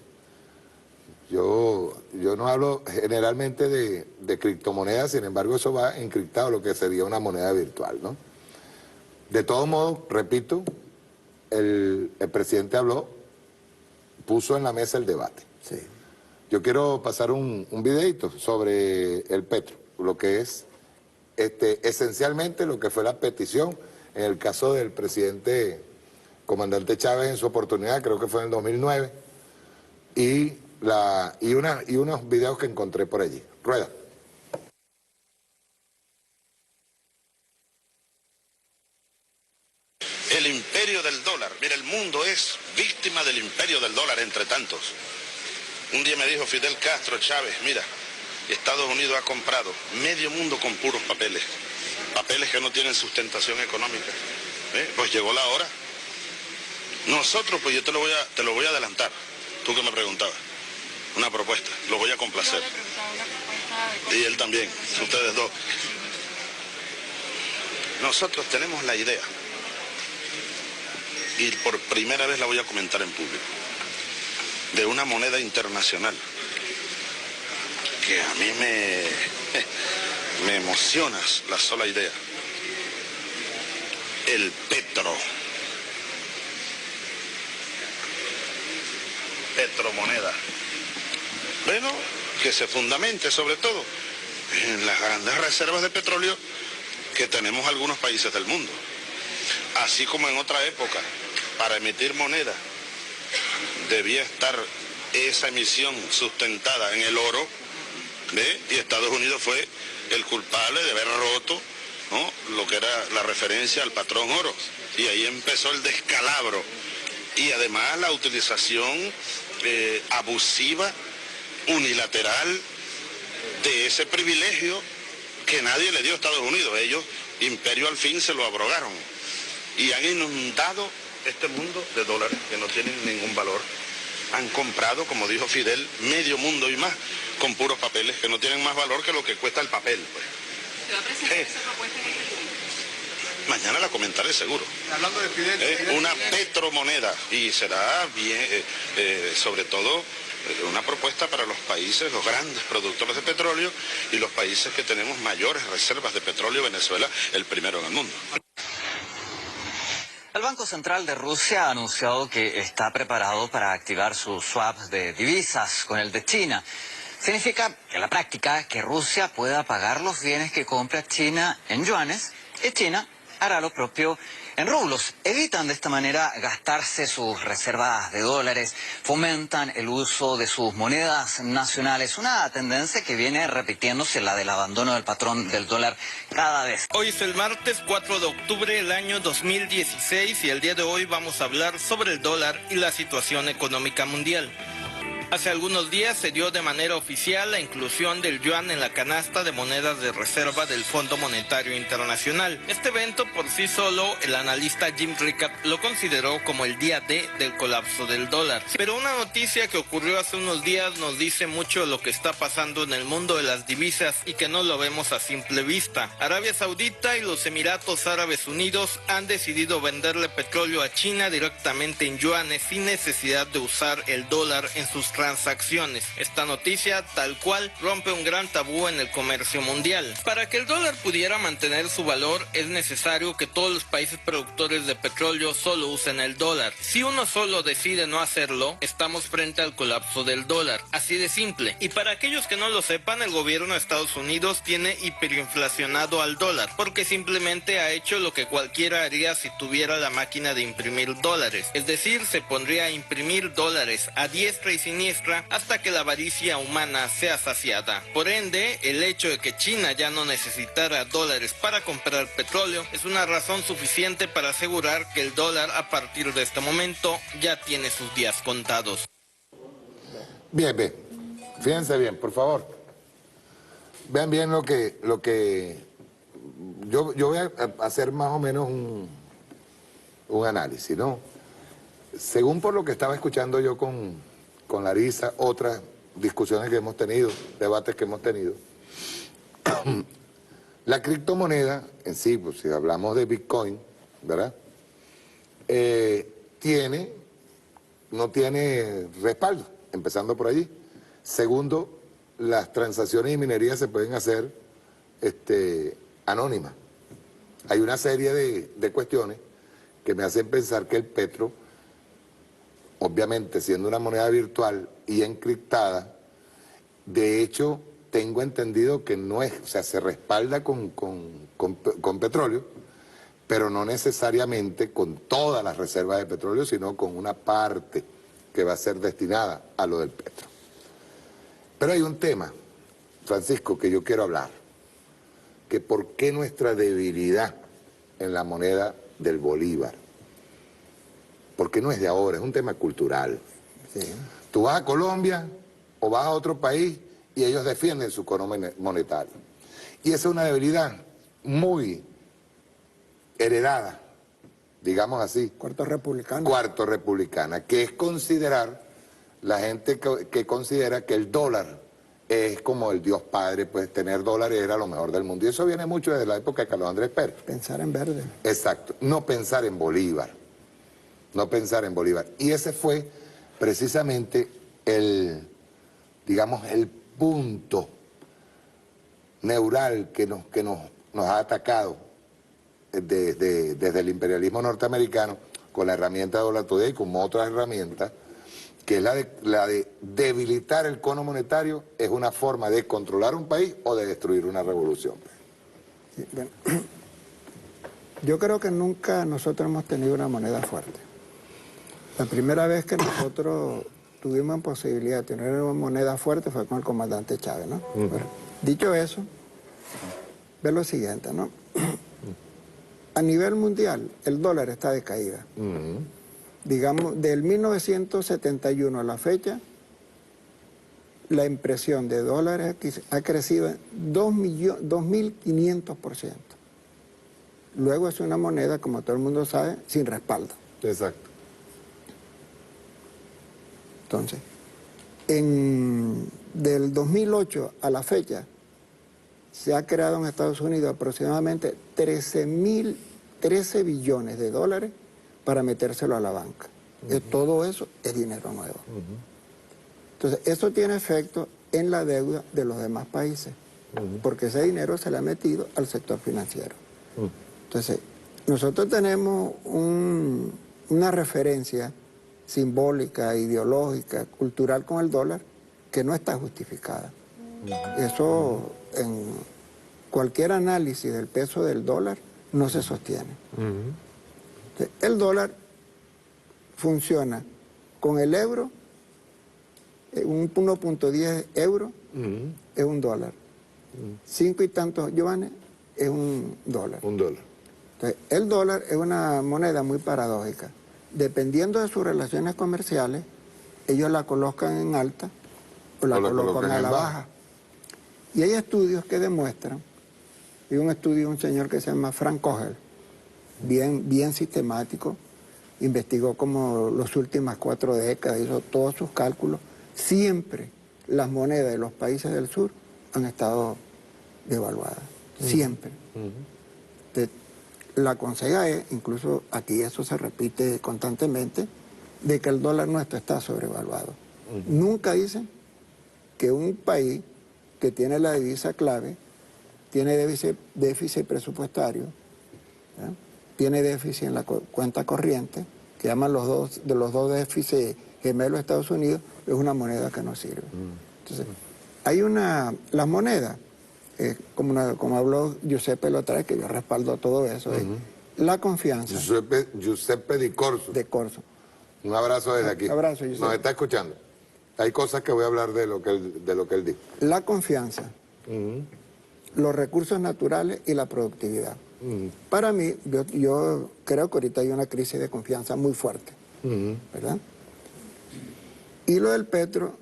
Speaker 1: Yo no hablo generalmente de criptomonedas, sin embargo eso va encriptado, lo que sería una moneda virtual, ¿no? De todos modos, repito, el presidente habló, puso en la mesa el debate.
Speaker 2: Sí.
Speaker 1: Yo quiero pasar un videito sobre el Petro, lo que es esencialmente lo que fue la petición en el caso del presidente comandante Chávez en su oportunidad, creo que fue en el 2009, y unos videos que encontré por allí. Rueda.
Speaker 5: El imperio del dólar. Mira, el mundo es víctima del imperio del dólar entre tantos. Un día me dijo Fidel Castro, Chávez, mira, Estados Unidos ha comprado medio mundo con puros papeles. Papeles que no tienen sustentación económica. Pues llegó la hora. Nosotros, pues yo te lo voy a adelantar. Tú que me preguntabas. Una propuesta. Lo voy a complacer. Y él también. Ustedes dos. Nosotros tenemos la idea. Y por primera vez la voy a comentar en público. De una moneda internacional. Que a mí me emociona la sola idea. El petro. Petromoneda. Bueno, que se fundamente sobre todo en las grandes reservas de petróleo que tenemos algunos países del mundo. Así como en otra época, para emitir moneda, debía estar esa emisión sustentada en el oro, ¿ve? Y Estados Unidos fue el culpable de haber roto, ¿no?, lo que era la referencia al patrón oro. Y ahí empezó el descalabro. Y además la utilización abusiva, unilateral, de ese privilegio que nadie le dio a Estados Unidos. Ellos, imperio al fin, se lo abrogaron. Y han inundado este mundo de dólares que no tienen ningún valor. Han comprado, como dijo Fidel, medio mundo y más, con puros papeles que no tienen más valor que lo que cuesta el papel. Pues.
Speaker 4: ¿Se va a presentar esa propuesta en este momento?
Speaker 5: Mañana la comentaré seguro.
Speaker 6: Hablando de Fidel,
Speaker 5: Es una petromoneda y será bien, sobre todo, una propuesta para los países, los grandes productores de petróleo y los países que tenemos mayores reservas de petróleo. Venezuela, el primero en el mundo.
Speaker 7: El Banco Central de Rusia ha anunciado que está preparado para activar sus swaps de divisas con el de China. Significa, en la práctica, que Rusia pueda pagar los bienes que compra China en yuanes y China hará lo propio en rublos. Evitan de esta manera gastarse sus reservas de dólares, fomentan el uso de sus monedas nacionales, una tendencia que viene repitiéndose, la del abandono del patrón del dólar cada vez.
Speaker 6: Hoy es el martes 4 de octubre del año 2016 y el día de hoy vamos a hablar sobre el dólar y la situación económica mundial. Hace algunos días se dio de manera oficial la inclusión del yuan en la canasta de monedas de reserva del Fondo Monetario Internacional. Este evento por sí solo, el analista Jim Rickards lo consideró como el día D del colapso del dólar. Pero una noticia que ocurrió hace unos días nos dice mucho de lo que está pasando en el mundo de las divisas y que no lo vemos a simple vista. Arabia Saudita y los Emiratos Árabes Unidos han decidido venderle petróleo a China directamente en yuanes sin necesidad de usar el dólar en sus transacciones. Esta noticia, tal cual, rompe un gran tabú en el comercio mundial. Para que el dólar pudiera mantener su valor, es necesario que todos los países productores de petróleo solo usen el dólar. Si uno solo decide no hacerlo, estamos frente al colapso del dólar. Así de simple. Y para aquellos que no lo sepan, el gobierno de Estados Unidos tiene hiperinflacionado al dólar, porque simplemente ha hecho lo que cualquiera haría si tuviera la máquina de imprimir dólares. Es decir, se pondría a imprimir dólares a diestra y siniestra hasta que la avaricia humana sea saciada. Por ende, el hecho de que China ya no necesitara dólares para comprar petróleo es una razón suficiente para asegurar que el dólar a partir de este momento ya tiene sus días contados.
Speaker 1: Bien, bien. Fíjense bien, por favor. Vean bien lo que yo voy a hacer más o menos un análisis, ¿no? Según por lo que estaba escuchando yo con Larisa, otras discusiones que hemos tenido, debates que hemos tenido, la criptomoneda en sí, pues si hablamos de Bitcoin, ¿verdad? No tiene respaldo, empezando por allí. Segundo, las transacciones y minería se pueden hacer anónimas. Hay una serie de cuestiones que me hacen pensar que el petro, obviamente siendo una moneda virtual y encriptada, de hecho tengo entendido que no es, o sea, se respalda con petróleo, pero no necesariamente con todas las reservas de petróleo, sino con una parte que va a ser destinada a lo del petro. Pero hay un tema, Francisco, que yo quiero hablar, que por qué nuestra debilidad en la moneda del bolívar. Porque no es de ahora, es un tema cultural. Sí. Tú vas a Colombia o vas a otro país y ellos defienden su economía monetaria. Y esa es una debilidad muy heredada, digamos así.
Speaker 2: Cuarto republicana.
Speaker 1: Cuarto republicana, que es considerar, la gente que considera que el dólar es como el Dios Padre, pues tener dólares era lo mejor del mundo. Y eso viene mucho desde la época de Carlos Andrés Pérez.
Speaker 2: Pensar en verde.
Speaker 1: Exacto, no pensar en Bolívar. No pensar en Bolívar. Y ese fue precisamente el punto neural que nos ha atacado desde el imperialismo norteamericano con la herramienta de Dólar Today y como otras herramientas, que es la de debilitar el cono monetario, es una forma de controlar un país o de destruir una revolución.
Speaker 2: Sí, bueno, yo creo que nunca nosotros hemos tenido una moneda fuerte. La primera vez que nosotros tuvimos posibilidad de tener una moneda fuerte fue con el comandante Chávez, ¿no? Bueno, dicho eso, ve lo siguiente, ¿no? A nivel mundial, el dólar está de caída. Digamos, del 1971 a la fecha, la impresión de dólares ha crecido en 2.500%. Luego es una moneda, como todo el mundo sabe, sin respaldo.
Speaker 1: Exacto.
Speaker 2: Entonces, del 2008 a la fecha, se ha creado en Estados Unidos aproximadamente 13 billones de dólares para metérselo a la banca. Todo eso es dinero nuevo. Entonces, eso tiene efecto en la deuda de los demás países, porque ese dinero se le ha metido al sector financiero. Entonces, nosotros tenemos una referencia simbólica, ideológica, cultural con el dólar, que no está justificada. Eso en cualquier análisis del peso del dólar no se sostiene. El dólar funciona con el euro, un 1.10 euros es un dólar. 5 y tantos yuanes es un dólar.
Speaker 1: Un dólar.
Speaker 2: Entonces, el dólar es una moneda muy paradójica. Dependiendo de sus relaciones comerciales, ellos la colocan en alta o la colocan a la baja. Y hay estudios que demuestran, y un estudio de un señor que se llama Frank Kohler, bien sistemático, investigó como las últimas 4 décadas, hizo todos sus cálculos, siempre las monedas de los países del sur han estado devaluadas, siempre. La conseja es, incluso aquí eso se repite constantemente, de que el dólar nuestro está sobrevaluado. Nunca dicen que un país que tiene la divisa clave tiene déficit presupuestario, ¿ya? Tiene déficit en la cuenta corriente, que llaman los dos déficits gemelos de Estados Unidos, es una moneda que no sirve. Entonces, las monedas, como habló Giuseppe la otra vez, que yo respaldo todo eso, la confianza.
Speaker 1: Giuseppe Di Corso.
Speaker 2: De Corso.
Speaker 1: Un abrazo desde aquí.
Speaker 2: Un abrazo, Giuseppe.
Speaker 1: Nos está escuchando. Hay cosas que voy a hablar de lo que él dijo.
Speaker 2: La confianza, los recursos naturales y la productividad. Para mí, yo creo que ahorita hay una crisis de confianza muy fuerte, ¿verdad? Y lo del petro,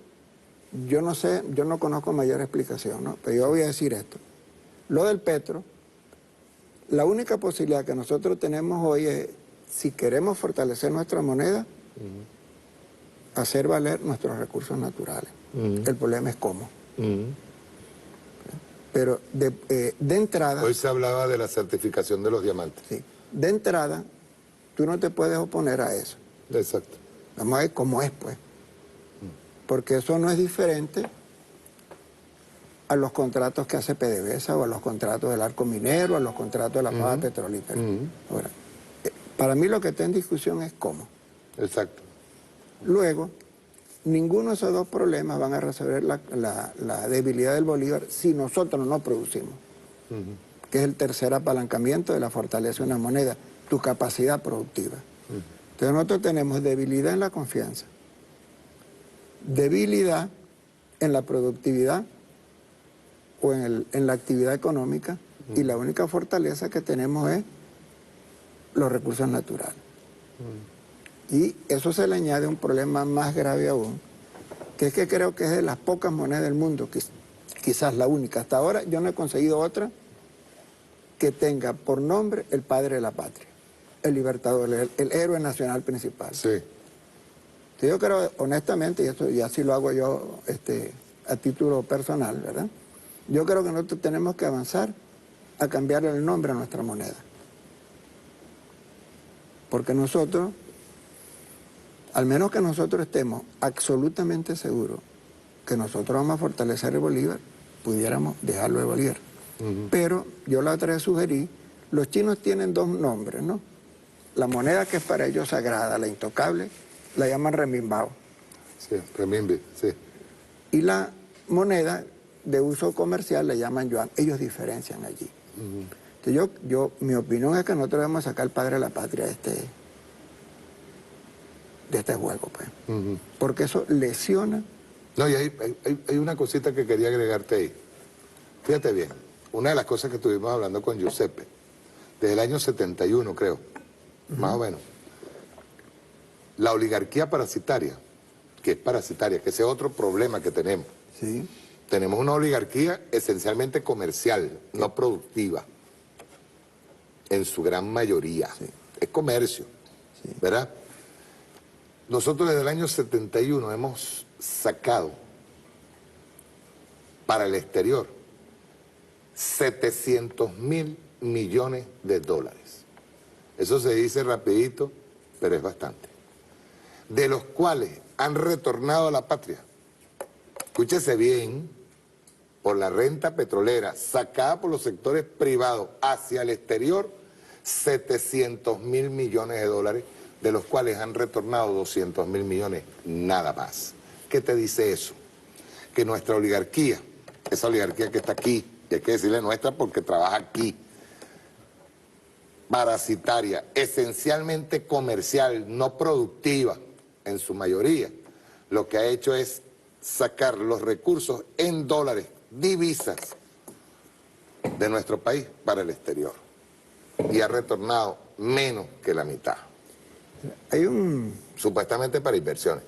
Speaker 2: yo no sé, yo no conozco mayor explicación, ¿no? Pero yo voy a decir esto. Lo del petro, la única posibilidad que nosotros tenemos hoy es, si queremos fortalecer nuestra moneda, hacer valer nuestros recursos naturales. El problema es cómo. Pero de entrada...
Speaker 1: Hoy se hablaba de la certificación de los diamantes.
Speaker 2: Sí, de entrada, tú no te puedes oponer a eso.
Speaker 1: Exacto.
Speaker 2: Vamos a ver cómo es, pues. Porque eso no es diferente a los contratos que hace PDVSA o a los contratos del arco minero, a los contratos de la paga petrolífera. Ahora, para mí lo que está en discusión es cómo.
Speaker 1: Exacto.
Speaker 2: Luego, ninguno de esos dos problemas van a resolver la debilidad del bolívar si nosotros no producimos, que es el tercer apalancamiento de la fortaleza de una moneda, tu capacidad productiva. Entonces nosotros tenemos debilidad en la confianza, debilidad en la productividad o en la actividad económica, y la única fortaleza que tenemos es los recursos naturales. Y eso se le añade un problema más grave aún, que es que creo que es de las pocas monedas del mundo, quizás la única. Hasta ahora yo no he conseguido otra que tenga por nombre el padre de la patria, el libertador, el héroe nacional principal.
Speaker 1: Sí.
Speaker 2: Yo creo, honestamente, y esto ya sí lo hago yo a título personal, ¿verdad? Yo creo que nosotros tenemos que avanzar a cambiar el nombre a nuestra moneda. Porque nosotros, al menos que nosotros estemos absolutamente seguros que nosotros vamos a fortalecer el bolívar, pudiéramos dejarlo de bolívar. Pero yo la otra vez sugerí, los chinos tienen dos nombres, ¿no? La moneda que es para ellos sagrada, la intocable, la llaman renminbao.
Speaker 1: Sí, renminbi, sí.
Speaker 2: Y la moneda de uso comercial la llaman yuan. Ellos diferencian allí. Entonces mi opinión es que nosotros debemos sacar al padre de la patria de este juego, pues. Porque eso lesiona.
Speaker 1: No, y hay una cosita que quería agregarte ahí. Fíjate bien, una de las cosas que estuvimos hablando con Giuseppe, desde el año 71, creo, más o menos, la oligarquía parasitaria, que ese es otro problema que tenemos.
Speaker 2: Sí.
Speaker 1: Tenemos una oligarquía esencialmente comercial, no productiva, en su gran mayoría.
Speaker 2: Sí.
Speaker 1: Es comercio, ¿verdad? Nosotros desde el año 71 hemos sacado para el exterior 700.000 millones de dólares. Eso se dice rapidito, pero es bastante. De los cuales han retornado a la patria, escúchese bien, por la renta petrolera sacada por los sectores privados hacia el exterior, 700.000 millones de dólares, de los cuales han retornado 200.000 millones, nada más. ¿Qué te dice eso? que nuestra oligarquía, esa oligarquía que está aquí, y hay que decirle nuestra porque trabaja aquí, parasitaria, esencialmente comercial, no productiva en su mayoría, lo que ha hecho es sacar los recursos en dólares, divisas de nuestro país para el exterior. Y ha retornado menos que la mitad. Supuestamente para inversiones.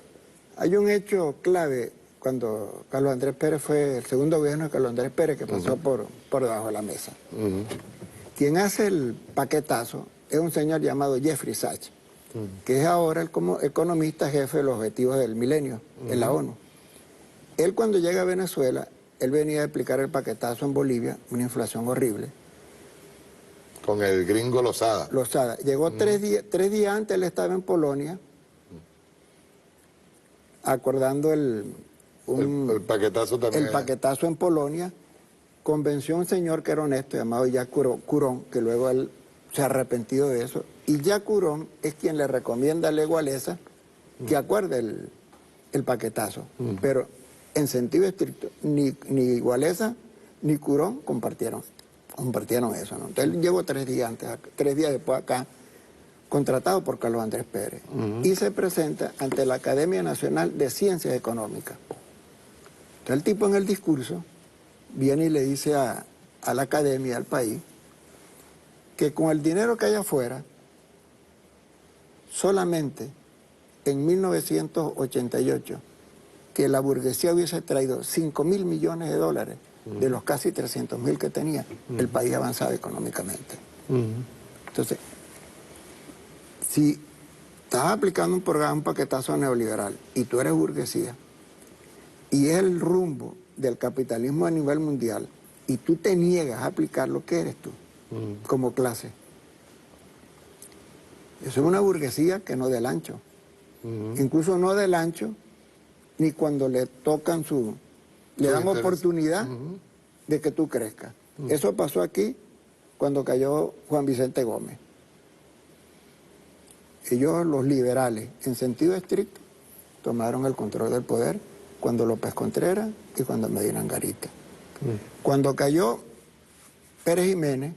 Speaker 2: Hay un hecho clave cuando Carlos Andrés Pérez fue el segundo gobierno de Carlos Andrés Pérez que pasó por debajo de la mesa. Quien hace el paquetazo es un señor llamado Jeffrey Sachs, que es ahora el economista jefe de los objetivos del milenio en la ONU. Él cuando llega a Venezuela, él venía a explicar el paquetazo en Bolivia, una inflación horrible.
Speaker 1: Con el gringo Lozada.
Speaker 2: Lozada. Llegó 3 días antes, él estaba en Polonia, acordando el
Speaker 1: paquetazo también.
Speaker 2: El paquetazo en Polonia. Convenció a un señor que era honesto, llamado Jacques Courant, que luego él se ha arrepentido de eso. Y Jacques Courant es quien le recomienda a la Walesa que acuerde el paquetazo. Pero en sentido estricto, ni Walesa ni Courant compartieron eso, ¿no? Entonces él llegó 3 días antes, 3 días después acá, contratado por Carlos Andrés Pérez, y se presenta ante la Academia Nacional de Ciencias Económicas. Entonces el tipo en el discurso viene y le dice a la academia, al país, que con el dinero que hay afuera, solamente en 1988, que la burguesía hubiese traído 5.000 millones de dólares de los casi 300.000 que tenía, el país avanzaba económicamente. Entonces, si estás aplicando un programa, un paquetazo neoliberal, y tú eres burguesía, y es el rumbo del capitalismo a nivel mundial, y tú te niegas a aplicar lo que eres tú, como clase. Eso es una burguesía que no del ancho. Incluso no del ancho, ni cuando le tocan le dan oportunidad de que tú crezcas. Eso pasó aquí cuando cayó Juan Vicente Gómez. Ellos, los liberales, en sentido estricto, tomaron el control del poder cuando López Contreras y cuando Medina Angarita. Cuando cayó Pérez Jiménez,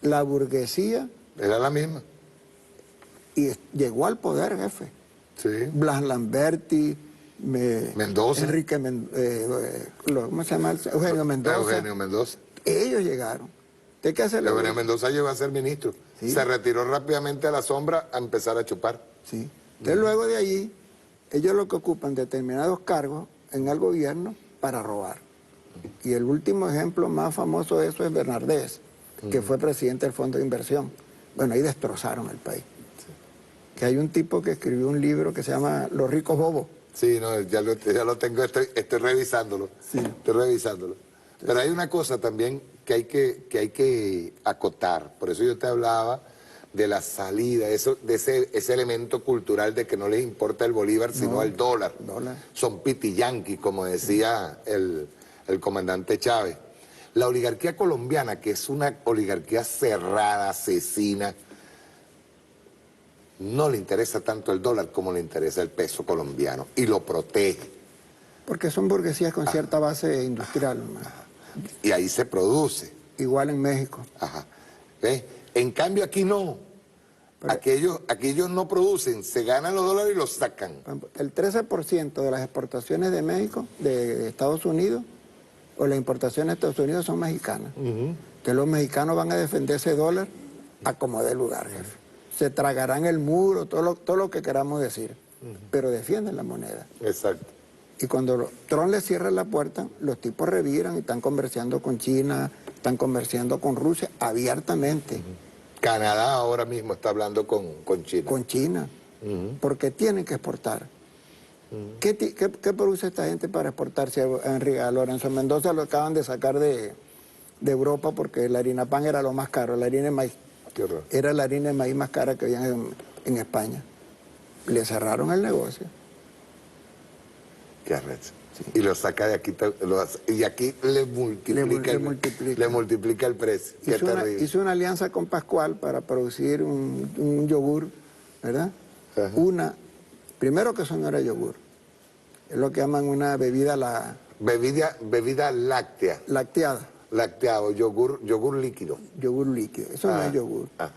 Speaker 2: la burguesía...
Speaker 1: Era la misma.
Speaker 2: Y llegó al poder, jefe.
Speaker 1: Sí.
Speaker 2: Blas Lamberti,
Speaker 1: Mendoza.
Speaker 2: Enrique ¿cómo se llama? Eugenio Mendoza.
Speaker 1: Eugenio Mendoza.
Speaker 2: Ellos llegaron. ¿De qué hace
Speaker 1: Eugenio Mendoza llegó a ser ministro. Sí. Se retiró rápidamente a la sombra a empezar a chupar.
Speaker 2: Sí. Entonces luego de allí, ellos lo que ocupan determinados cargos en el gobierno para robar. Y el último ejemplo más famoso de eso es Bernardés, que fue presidente del Fondo de Inversión. Bueno, ahí destrozaron el país. Que hay un tipo que escribió un libro que se llama Los ricos bobos.
Speaker 1: Sí, no, ya lo tengo, estoy revisándolo. Sí. Estoy revisándolo. Pero hay una cosa también que hay que acotar. Por eso yo te hablaba de la salida, de ese elemento cultural de que no les importa el bolívar, sino el dólar. Son pitiyanquis, como decía el comandante Chávez. La oligarquía colombiana, que es una oligarquía cerrada, asesina, no le interesa tanto el dólar como le interesa el peso colombiano y lo protege.
Speaker 2: Porque son burguesías con cierta base industrial.
Speaker 1: Y ahí se produce.
Speaker 2: Igual en México.
Speaker 1: Ajá. ¿Ves? En cambio aquí no. Aquellos no producen, se ganan los dólares y los sacan.
Speaker 2: El 13% de las exportaciones de México, de Estados Unidos, o las importaciones de Estados Unidos son mexicanas. Que los mexicanos van a defender ese dólar a como dé lugar, jefe. Se tragarán el muro, todo lo que queramos decir, pero defienden la moneda.
Speaker 1: Exacto.
Speaker 2: Y cuando Trump le cierra la puerta, los tipos reviran y están comerciando con China, están comerciando con Rusia abiertamente.
Speaker 1: Canadá ahora mismo está hablando con China.
Speaker 2: Con China, porque tienen que exportar. ¿Qué produce esta gente para exportar? Si a Lorenzo Mendoza lo acaban de sacar de Europa porque la harina pan era lo más caro, la harina de maíz. Era la harina de maíz más cara que había en España. Le cerraron el negocio.
Speaker 1: Qué arrecho. Sí. Y lo saca de aquí, y aquí le multiplica el precio.
Speaker 2: Hizo una alianza con Pascual para producir un yogur, ¿verdad?
Speaker 1: Ajá.
Speaker 2: Primero que eso no era yogur. Es lo que llaman una bebida
Speaker 1: Bebida láctea.
Speaker 2: Lacteada,
Speaker 1: Lacteado, yogur líquido.
Speaker 2: yogur líquido. Eso no es yogur.
Speaker 1: Ajá.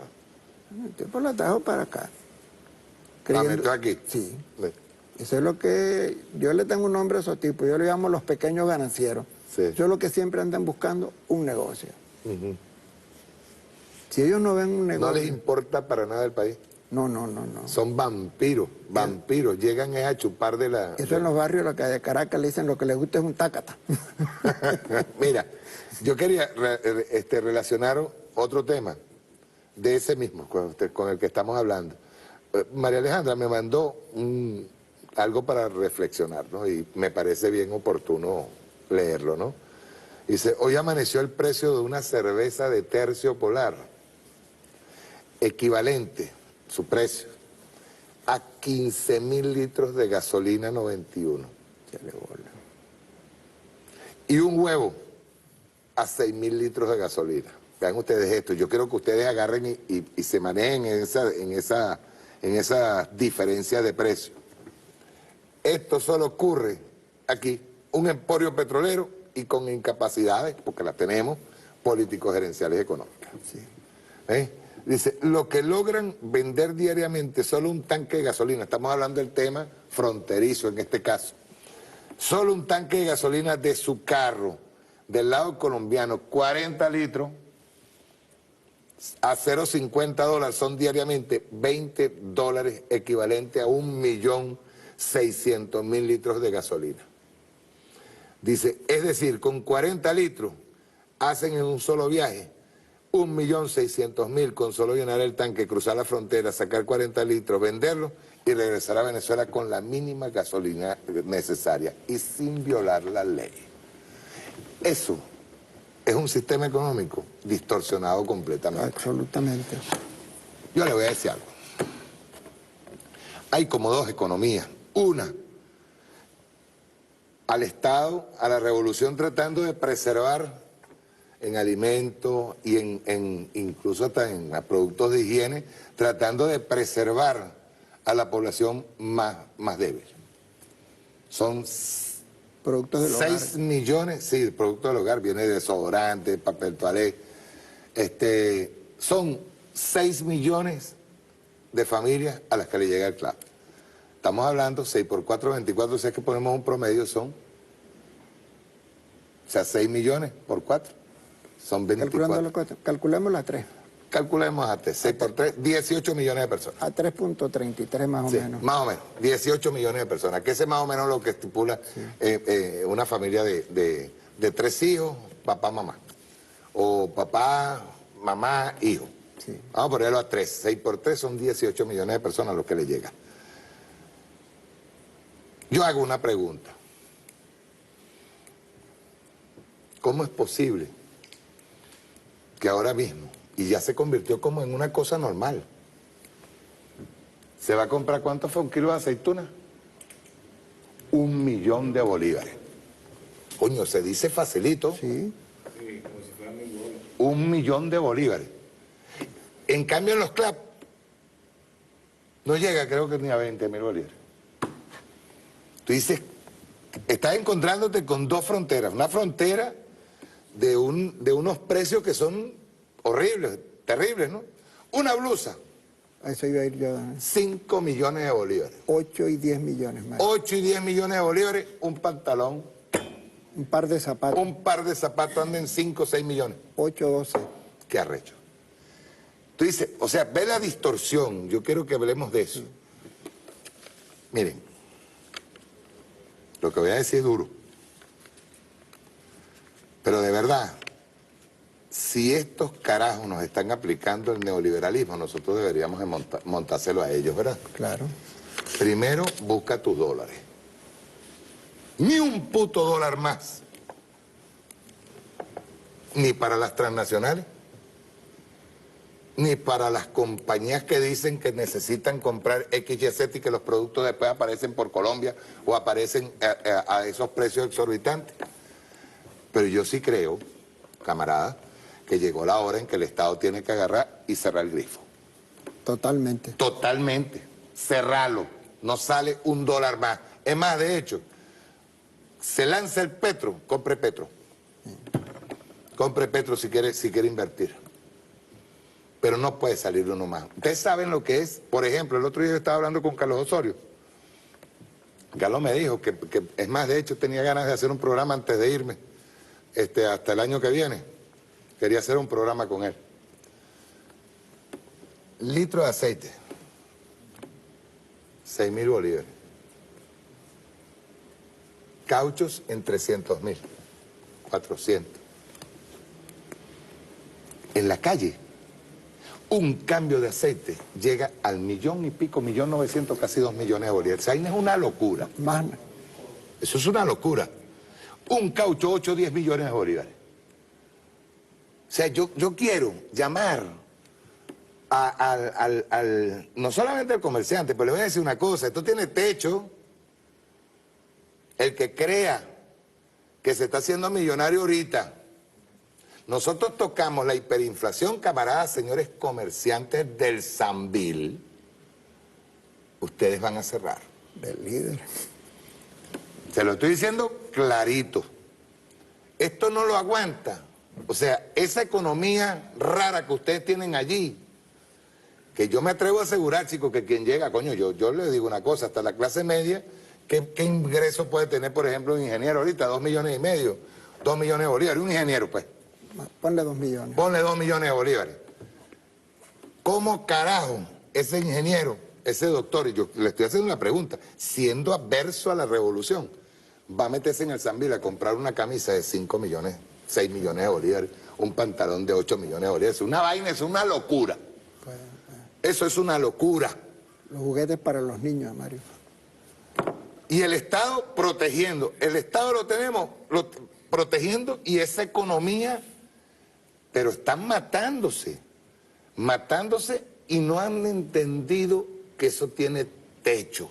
Speaker 2: El tipo la trajo para acá.
Speaker 1: ¿La metió aquí?
Speaker 2: Sí.
Speaker 1: Sí.
Speaker 2: Eso es lo que... Yo le tengo un nombre a esos tipos. Yo le llamo los pequeños ganancieros.
Speaker 1: Sí.
Speaker 2: Eso es lo que siempre andan buscando, un negocio. Si ellos no ven un negocio...
Speaker 1: No les importa para nada el país.
Speaker 2: No.
Speaker 1: Son vampiros, llegan a chupar de la...
Speaker 2: Eso en los barrios de Caracas le dicen lo que les gusta es un tácata.
Speaker 1: Mira, yo quería relacionar otro tema de ese mismo, con el que estamos hablando. María Alejandra me mandó algo para reflexionar, ¿no? Y me parece bien oportuno leerlo, ¿no? Dice, hoy amaneció el precio de una cerveza de Tercio Polar, equivalente, su precio, a 15.000 litros de gasolina 91. Y un huevo a 6.000 litros de gasolina. Vean ustedes esto, yo quiero que ustedes agarren y se manejen en esa diferencia de precio. Esto solo ocurre aquí, un emporio petrolero y con incapacidades, porque las tenemos, políticos gerenciales económicas. Sí. Dice, lo que logran vender diariamente solo un tanque de gasolina, estamos hablando del tema fronterizo en este caso, solo un tanque de gasolina de su carro, del lado colombiano, 40 litros, a $0.50 son diariamente $20 equivalente a 1.600.000 litros de gasolina. Dice, es decir, con 40 litros hacen en un solo viaje 1.600.000 con solo llenar el tanque, cruzar la frontera, sacar 40 litros, venderlo y regresar a Venezuela con la mínima gasolina necesaria y sin violar la ley. Eso es un sistema económico distorsionado completamente.
Speaker 2: Absolutamente.
Speaker 1: Yo le voy a decir algo. Hay como dos economías. Una, al Estado, a la revolución tratando de preservar en alimentos y incluso hasta en productos de higiene, tratando de preservar a la población más débil. Son
Speaker 2: Productos del
Speaker 1: 6 millones, sí, productos del hogar, viene de desodorante, papel toalé. Son 6 millones de familias a las que le llega el clavo. Estamos hablando 6 por 4, 24, si es que ponemos un promedio son, o sea, 6 millones por 4, son 24.
Speaker 2: Calculemos las 3.
Speaker 1: Calculemos a 6 por 3, 18 millones de personas.
Speaker 2: A 3.33 más o menos.
Speaker 1: Más o menos, 18 millones de personas, que ese es más o menos lo que estipula una familia de 3 hijos, papá, mamá. O papá, mamá, hijo.
Speaker 2: Sí.
Speaker 1: Vamos a ponerlo a 3, 6 por 3 son 18 millones de personas los que le llega. Yo hago una pregunta. ¿Cómo es posible que ahora mismo, y ya se convirtió como en una cosa normal, se va a comprar cuánto fue un kilo de aceituna? 1 millón de bolívares. Coño, se dice facilito.
Speaker 2: Sí.
Speaker 1: 1 millón de bolívares. En cambio en los CLAP no llega, creo que ni a 20.000 bolívares. Tú dices, estás encontrándote con dos fronteras. Una frontera de unos precios que son horribles, terribles, ¿no? Una blusa.
Speaker 2: A eso iba a ir yo.
Speaker 1: 5 millones de bolívares.
Speaker 2: 8 y 10 millones más.
Speaker 1: 8 y 10 millones de bolívares, un pantalón.
Speaker 2: Un par de zapatos.
Speaker 1: Un par de zapatos andan en 5 o 6 millones.
Speaker 2: 8 o 12.
Speaker 1: Qué arrecho. Tú dices, o sea, ve la distorsión. Yo quiero que hablemos de eso. Miren, lo que voy a decir es duro. Pero de verdad, si estos carajos nos están aplicando el neoliberalismo, nosotros deberíamos de montárselo a ellos, ¿verdad?
Speaker 2: Claro.
Speaker 1: Primero, busca tus dólares. Ni un puto dólar más. Ni para las transnacionales, ni para las compañías que dicen que necesitan comprar X, Y, Z y que los productos después aparecen por Colombia o aparecen a esos precios exorbitantes. Pero yo sí creo, camarada, que llegó la hora en que el Estado tiene que agarrar y cerrar el grifo.
Speaker 2: Totalmente.
Speaker 1: Totalmente. Cerrarlo. No sale un dólar más. Es más, de hecho, se lanza el petro, compre petro. Compre petro si quiere invertir. Pero no puede salir uno más. Ustedes saben lo que es, por ejemplo, el otro día yo estaba hablando con Carlos Osorio. Carlos me dijo que es más, de hecho tenía ganas de hacer un programa antes de irme, hasta el año que viene. Quería hacer un programa con él. Litro de aceite, 6.000 bolívares. Cauchos en 300.000, 400. En la calle, un cambio de aceite llega al 1.000.000 y pico, 1.900.000, casi 2 millones de bolívares. Ahí es una locura.
Speaker 2: Más.
Speaker 1: Eso es una locura. Un caucho, 8 o 10 millones de bolívares. O sea, yo quiero llamar no solamente al comerciante, pero le voy a decir una cosa, esto tiene techo. El que crea que se está haciendo millonario ahorita. Nosotros tocamos la hiperinflación, camaradas, señores comerciantes del Sambil. Ustedes van a cerrar.
Speaker 2: Del líder.
Speaker 1: Se lo estoy diciendo clarito. Esto no lo aguanta. O sea, esa economía rara que ustedes tienen allí, que yo me atrevo a asegurar, chicos, que quien llega, coño, yo le digo una cosa, hasta la clase media, ¿qué ingreso puede tener, por ejemplo, un ingeniero ahorita? 2,5 millones, 2 millones de bolívares, un ingeniero, pues.
Speaker 2: Ponle 2 millones.
Speaker 1: Ponle 2 millones de bolívares. ¿Cómo carajo ese ingeniero, ese doctor, y yo le estoy haciendo una pregunta, siendo adverso a la revolución, va a meterse en el Sambil a comprar una camisa de 5 millones, 6 millones de bolívares, un pantalón de 8 millones de bolívares? Es una vaina, es una locura. Eso es una locura.
Speaker 2: Los juguetes para los niños, Mario.
Speaker 1: Y el Estado protegiendo. El Estado lo tenemos protegiendo y esa economía, pero están matándose y no han entendido que eso tiene techo.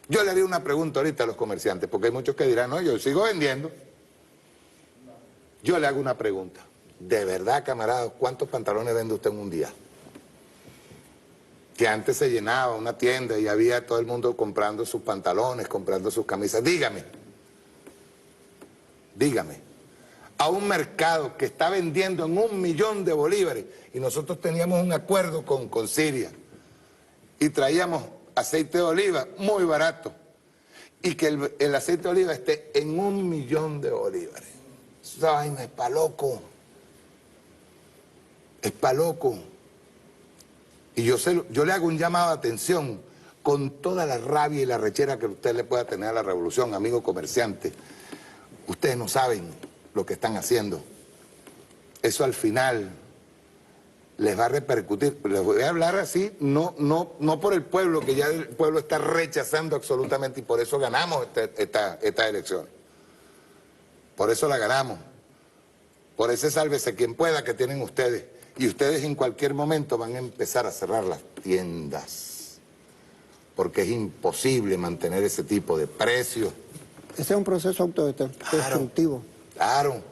Speaker 1: Yo le haría una pregunta ahorita a los comerciantes, porque hay muchos que dirán, no, yo sigo vendiendo. Yo le hago una pregunta. De verdad, camaradas, ¿cuántos pantalones vende usted en un día? Que antes se llenaba una tienda y había todo el mundo comprando sus pantalones, comprando sus camisas. Dígame, a un mercado que está vendiendo en 1 millón de bolívares y nosotros teníamos un acuerdo con Siria y traíamos aceite de oliva muy barato y que el aceite de oliva esté en 1 millón de bolívares. Esa vaina es pa' loco. Es pa' loco. Y yo le hago un llamado de atención con toda la rabia y la rechera que usted le pueda tener a la revolución, amigo comerciante. Ustedes no saben lo que están haciendo. Eso al final les va a repercutir. Les voy a hablar así, no por el pueblo, que ya el pueblo está rechazando absolutamente y por eso ganamos esta elección. Por eso la ganamos. Por ese sálvese quien pueda que tienen ustedes. Y ustedes en cualquier momento van a empezar a cerrar las tiendas, porque es imposible mantener ese tipo de precios.
Speaker 2: Ese es un proceso autodestructivo.
Speaker 1: Claro.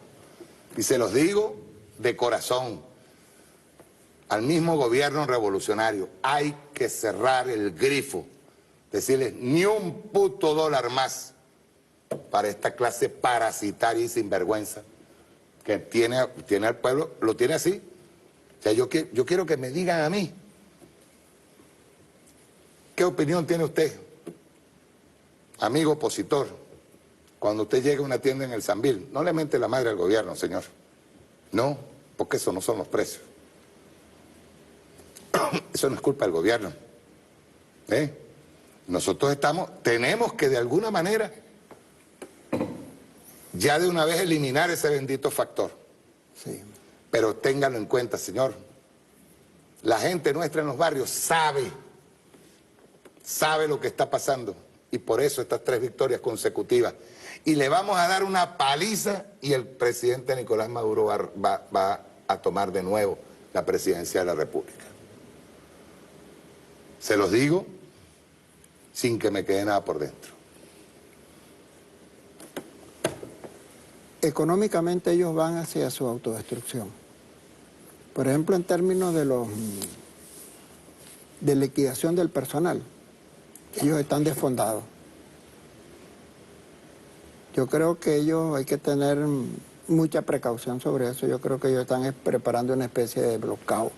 Speaker 1: Y se los digo de corazón, al mismo gobierno revolucionario, hay que cerrar el grifo, decirles ni un puto dólar más para esta clase parasitaria y sinvergüenza que tiene al pueblo, lo tiene así. O sea, yo quiero que me digan a mí, ¿qué opinión tiene usted, amigo opositor, cuando usted llega a una tienda en el Sambil? No le mente la madre al gobierno, señor. No, porque eso no son los precios. Eso no es culpa del gobierno. Nosotros tenemos que de alguna manera ya de una vez eliminar ese bendito factor.
Speaker 2: Sí.
Speaker 1: Pero ténganlo en cuenta, señor. La gente nuestra en los barrios sabe lo que está pasando. Y por eso estas 3 victorias consecutivas. Y le vamos a dar una paliza y el presidente Nicolás Maduro va a tomar de nuevo la presidencia de la República. Se los digo sin que me quede nada por dentro.
Speaker 2: Económicamente ellos van hacia su autodestrucción. Por ejemplo, en términos de liquidación del personal, ellos están desfondados. Yo creo que ellos hay que tener mucha precaución sobre eso. Yo creo que ellos están preparando una especie de bloqueo,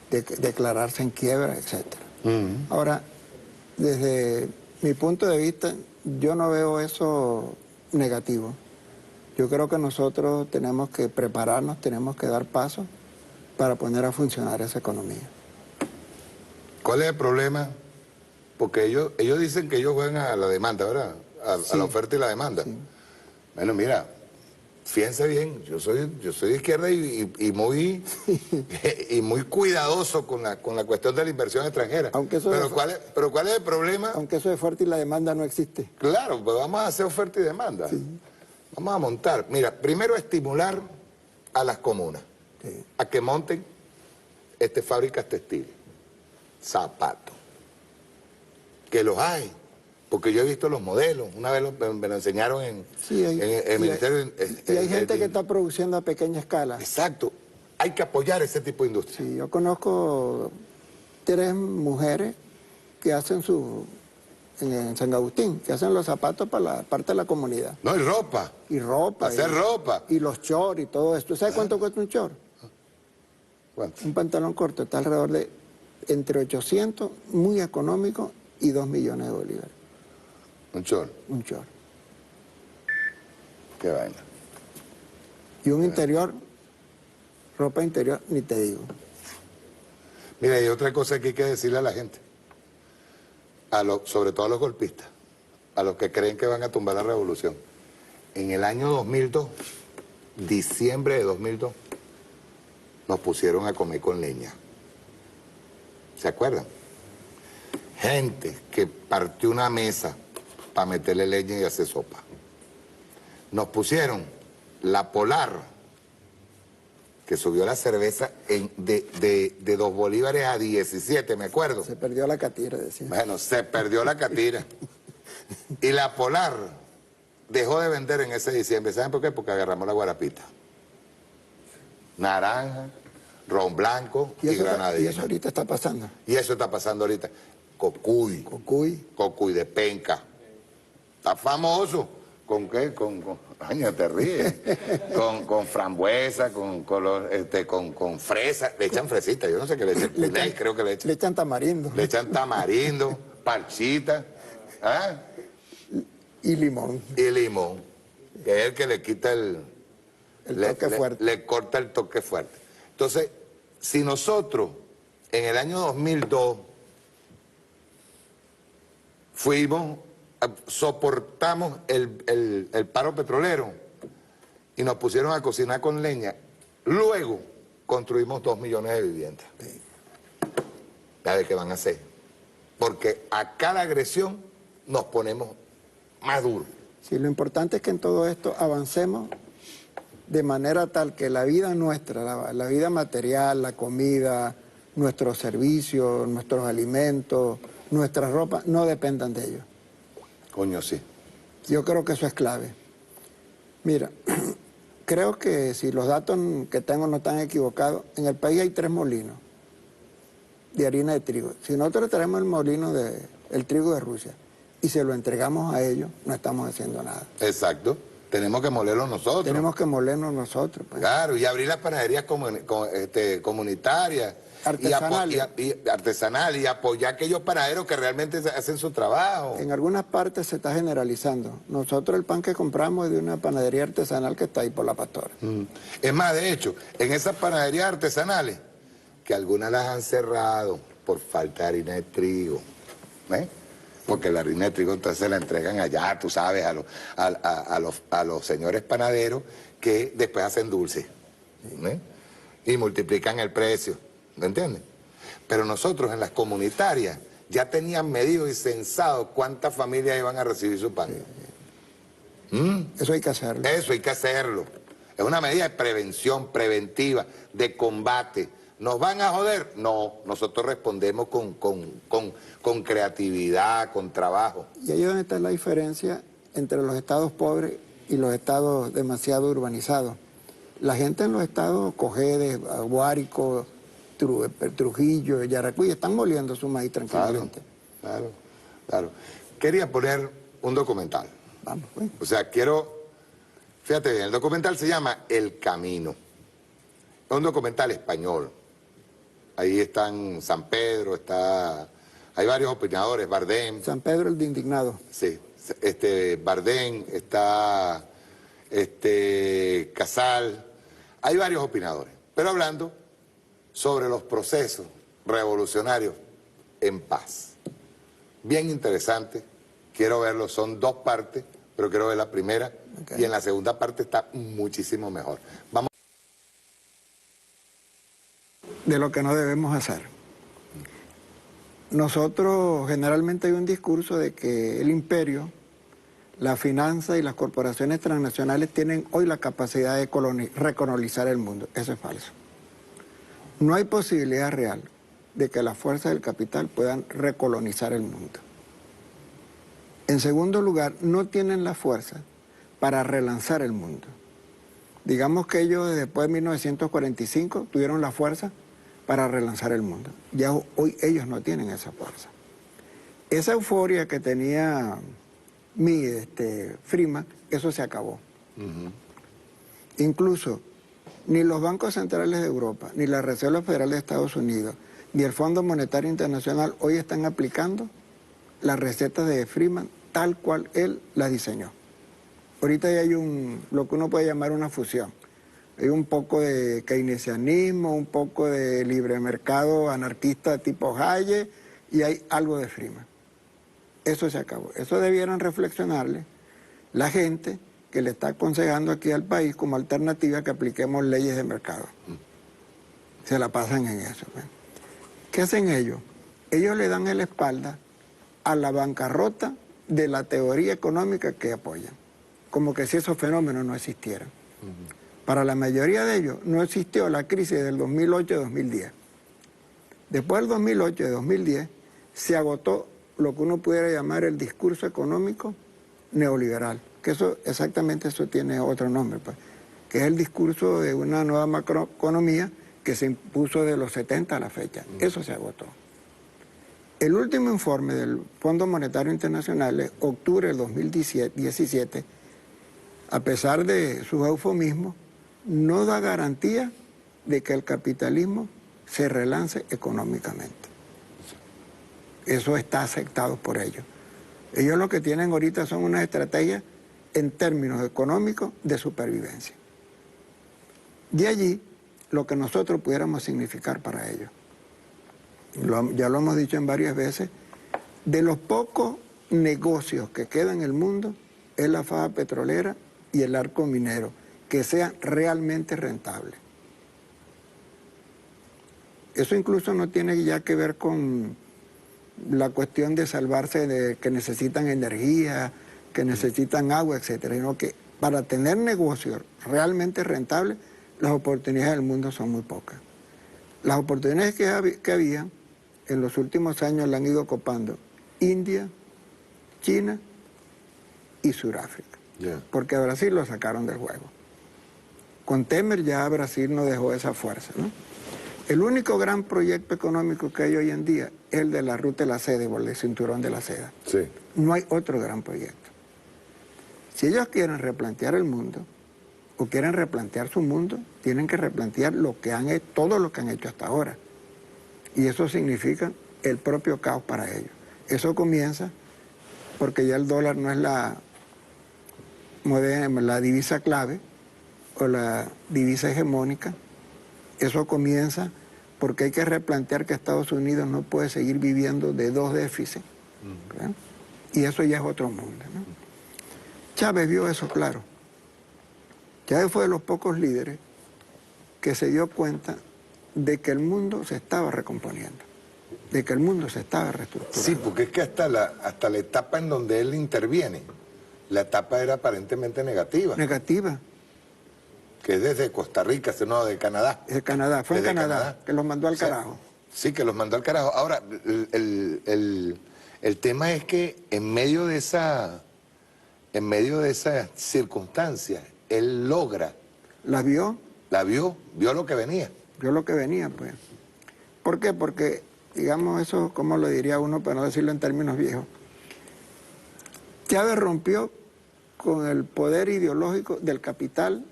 Speaker 2: de declararse en quiebra, etc. Ahora, desde mi punto de vista, yo no veo eso negativo. Yo creo que nosotros tenemos que prepararnos, tenemos que dar pasos para poner a funcionar esa economía.
Speaker 1: ¿Cuál es el problema? Porque ellos dicen que ellos juegan a la demanda, ¿verdad? A la oferta y la demanda. Sí. Bueno, mira, fíjense bien, yo soy de izquierda y muy cuidadoso con la cuestión de la inversión extranjera. Pero ¿cuál es el problema?
Speaker 2: Aunque eso de oferta y la demanda no existe.
Speaker 1: Claro, pues vamos a hacer oferta y demanda. Sí. Vamos a montar. Mira, primero estimular a las comunas, sí, a que monten fábricas textiles, zapatos, que los hay. Porque yo he visto los modelos, una vez me lo enseñaron en el Ministerio.
Speaker 2: Y hay gente que está produciendo a pequeña escala.
Speaker 1: Exacto, hay que apoyar ese tipo de industria.
Speaker 2: Sí, yo conozco 3 mujeres que hacen en San Agustín, que hacen los zapatos para la parte de la comunidad.
Speaker 1: No, y ropa.
Speaker 2: Y ropa.
Speaker 1: Hacer ropa.
Speaker 2: Y los shorts y todo esto. ¿Sabes cuánto cuesta un short?
Speaker 1: ¿Cuánto?
Speaker 2: Un pantalón corto está alrededor de entre 800, muy económico, y 2 millones de bolívares.
Speaker 1: ¿Un short?
Speaker 2: Un short.
Speaker 1: Qué vaina.
Speaker 2: Y un interior, ropa interior, ni te digo.
Speaker 1: Mira, y otra cosa que hay que decirle a la gente, sobre todo a los golpistas, a los que creen que van a tumbar la revolución. En el año 2002, diciembre de 2002, nos pusieron a comer con leña. ¿Se acuerdan? Gente que partió una mesa para meterle leña y hacer sopa. Nos pusieron la Polar, que subió la cerveza de 2 bolívares a 17, me acuerdo.
Speaker 2: Se perdió la catira, decía.
Speaker 1: Bueno, se perdió la catira. Y la Polar dejó de vender en ese diciembre. ¿Saben por qué? Porque agarramos la guarapita. Naranja, ron blanco y granadina.
Speaker 2: Y eso ahorita está pasando.
Speaker 1: Y eso está pasando ahorita. Cocuy. Cocuy de penca. Está famoso. ¿Con qué? Año, te ríes. con frambuesa, con fresa. Le echan fresita, yo no sé qué le echan. Creo que le echan.
Speaker 2: Le echan tamarindo.
Speaker 1: Le echan tamarindo, parchita. ¿Ah?
Speaker 2: Y limón.
Speaker 1: Y limón. Que es el que le quita el
Speaker 2: toque fuerte.
Speaker 1: Le corta el toque fuerte. Entonces, si nosotros en el año 2002 soportamos el paro petrolero y nos pusieron a cocinar con leña, luego construimos 2 millones de viviendas. Sí. A ver qué van a hacer. Porque a cada agresión nos ponemos más duros.
Speaker 2: Sí, lo importante es que en todo esto avancemos de manera tal que la vida nuestra, la vida material, la comida, nuestros servicios, nuestros alimentos, nuestra ropa, no dependan de ellos.
Speaker 1: Coño, sí.
Speaker 2: Yo creo que eso es clave. Mira, creo que si los datos que tengo no están equivocados, en el país hay 3 molinos de harina de trigo. Si nosotros tenemos el molino del trigo de Rusia y se lo entregamos a ellos, no estamos haciendo nada.
Speaker 1: Exacto. Tenemos que molerlo nosotros.
Speaker 2: Tenemos que molernos nosotros. Pues.
Speaker 1: Claro, y abrir las panaderías comunitarias. Artesanal y apoyar a aquellos panaderos que realmente hacen su trabajo.
Speaker 2: En algunas partes se está generalizando. Nosotros el pan que compramos es de una panadería artesanal que está ahí por La Pastora.
Speaker 1: Es más, de hecho, en esas panaderías artesanales, que algunas las han cerrado por falta de harina de trigo, ¿ves? Porque la harina de trigo entonces se la entregan allá, tú sabes, a los señores panaderos que después hacen dulce, ¿ves? Y multiplican el precio. ¿Me entienden? Pero nosotros en las comunitarias ya tenían medido y censado cuántas familias iban a recibir su pan.
Speaker 2: Eso hay que hacerlo.
Speaker 1: Eso hay que hacerlo. Es una medida de prevención, preventiva, de combate. ¿Nos van a joder? No, nosotros respondemos con creatividad, con trabajo.
Speaker 2: Y ahí es donde está la diferencia entre los estados pobres y los estados demasiado urbanizados. La gente en los estados Cojedes, Guárico, Trujillo, Yaracuy, están moliendo su maíz tranquilamente.
Speaker 1: Claro. Quería poner un documental.
Speaker 2: Vamos, pues.
Speaker 1: O sea, fíjate bien, el documental se llama El Camino. Es un documental español. Ahí están San Pedro, hay varios opinadores, Bardem.
Speaker 2: San Pedro el de indignado.
Speaker 1: Sí, Bardem, está Casal, hay varios opinadores, pero hablando sobre los procesos revolucionarios en paz. Bien interesante, quiero verlo, son 2 partes, pero quiero ver la primera, y en la segunda parte está muchísimo mejor. Vamos.
Speaker 2: De lo que no debemos hacer. Nosotros generalmente hay un discurso de que el imperio, la finanza y las corporaciones transnacionales tienen hoy la capacidad de recolonizar el mundo. Eso es falso. No hay posibilidad real de que las fuerzas del capital puedan recolonizar el mundo. En segundo lugar, no tienen la fuerza para relanzar el mundo. Digamos que ellos después de 1945 tuvieron la fuerza para relanzar el mundo. Ya hoy ellos no tienen esa fuerza. Esa euforia que tenía Friedman, eso se acabó. Incluso ni los bancos centrales de Europa, ni la Reserva Federal de Estados Unidos, ni el Fondo Monetario Internacional hoy están aplicando las recetas de Friedman tal cual él las diseñó. Ahorita ya hay lo que uno puede llamar una fusión. Hay un poco de keynesianismo, un poco de libre mercado anarquista tipo Hayek y hay algo de Friedman. Eso se acabó. Eso debieran reflexionarle la gente que le está aconsejando aquí al país como alternativa que apliquemos leyes de mercado. Se la pasan en eso. ¿Qué hacen ellos? Ellos le dan la espalda a la bancarrota de la teoría económica que apoyan. Como que si esos fenómenos no existieran. Para la mayoría de ellos no existió la crisis del 2008-2010. Después del 2008 y 2010 se agotó lo que uno pudiera llamar el discurso económico neoliberal, que exactamente eso tiene otro nombre, pues, que es el discurso de una nueva macroeconomía que se impuso de los 70 a la fecha. Eso se agotó. El último informe del Fondo Monetario Internacional, de octubre del 2017, a pesar de sus eufemismos, no da garantía de que el capitalismo se relance económicamente. Eso está aceptado por ellos. Ellos lo que tienen ahorita son unas estrategias en términos económicos de supervivencia. De allí lo que nosotros pudiéramos significar para ellos. Ya lo hemos dicho en varias veces, de los pocos negocios que quedan en el mundo es la faja petrolera y el arco minero, que sean realmente rentables. Eso incluso no tiene ya que ver con la cuestión de salvarse de que necesitan energía, que necesitan agua, etcétera, sino que para tener negocios realmente rentables, las oportunidades del mundo son muy pocas. Las oportunidades que había en los últimos años la han ido copando India, China y Sudáfrica. Porque a Brasil lo sacaron del juego. Con Temer ya Brasil no dejó esa fuerza, ¿no? El único gran proyecto económico que hay hoy en día es el de la ruta de la seda, o el de cinturón de la seda.
Speaker 1: Sí.
Speaker 2: No hay otro gran proyecto. Si ellos quieren replantear el mundo, o quieren replantear su mundo, tienen que replantear todo lo que han hecho hasta ahora. Y eso significa el propio caos para ellos. Eso comienza porque ya el dólar no es la divisa clave o la divisa hegemónica. Eso comienza porque hay que replantear que Estados Unidos no puede seguir viviendo de 2 déficits. ¿Verdad? Y eso ya es otro mundo, ¿no? Chávez vio eso claro. Chávez fue de los pocos líderes que se dio cuenta de que el mundo se estaba recomponiendo, de que el mundo se estaba reestructurando.
Speaker 1: Sí, porque es que hasta la etapa en donde él interviene, la etapa era aparentemente negativa.
Speaker 2: Negativa.
Speaker 1: Que es desde Costa Rica, no, de Canadá.
Speaker 2: De Canadá, fue en Canadá, que los mandó al carajo.
Speaker 1: Sí, que los mandó al carajo. Ahora, el tema es que en medio de esas circunstancias, él logra...
Speaker 2: ¿La vio?
Speaker 1: La vio lo que venía.
Speaker 2: Vio lo que venía, pues. ¿Por qué? Porque, digamos, eso, ¿cómo lo diría uno para no decirlo en términos viejos? Chávez rompió con el poder ideológico del capital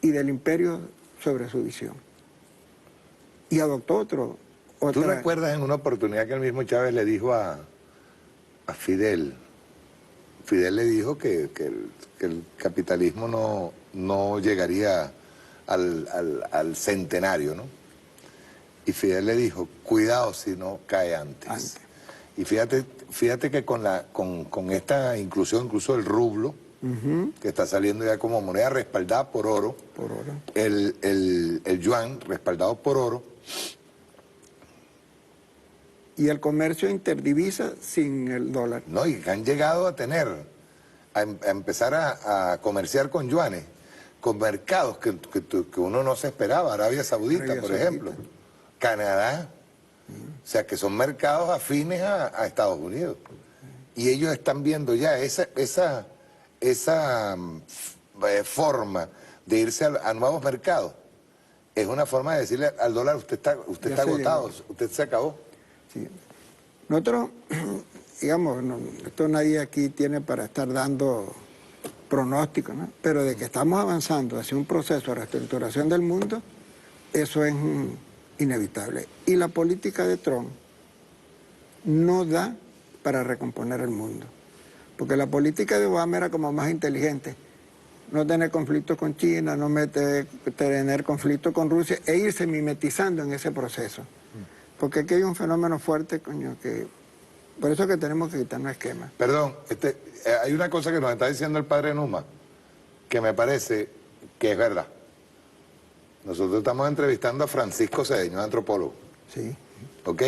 Speaker 2: y del imperio sobre su visión. Y adoptó otra...
Speaker 1: ¿Tú recuerdas en una oportunidad que el mismo Chávez le dijo a Fidel? Fidel le dijo que el capitalismo no llegaría al centenario, ¿no? Y Fidel le dijo, cuidado si no cae antes. Y fíjate que con esta inclusión, incluso el rublo, que está saliendo ya como moneda respaldada por oro, el yuan respaldado por oro,
Speaker 2: y el comercio interdivisa sin el dólar.
Speaker 1: No, y han llegado a empezar a comerciar con yuanes, con mercados que uno no se esperaba, Arabia Saudita, por ejemplo, Canadá, o sea, que son mercados afines a Estados Unidos. Y ellos están viendo ya esa forma de irse a nuevos mercados. Es una forma de decirle al dólar, usted está agotado, usted se acabó.
Speaker 2: Sí. Nosotros, digamos, esto nadie aquí tiene para estar dando pronósticos, ¿no? Pero de que estamos avanzando hacia un proceso de reestructuración del mundo, eso es inevitable. Y la política de Trump no da para recomponer el mundo. Porque la política de Obama era como más inteligente. No tener conflicto con China, no tener conflicto con Rusia e irse mimetizando en ese proceso. Porque aquí hay un fenómeno fuerte, coño, que por eso que tenemos que quitarnos esquemas.
Speaker 1: Perdón, hay una cosa que nos está diciendo el padre Numa, que me parece que es verdad. Nosotros estamos entrevistando a Francisco Cedeño, antropólogo.
Speaker 2: Sí.
Speaker 1: ¿Ok?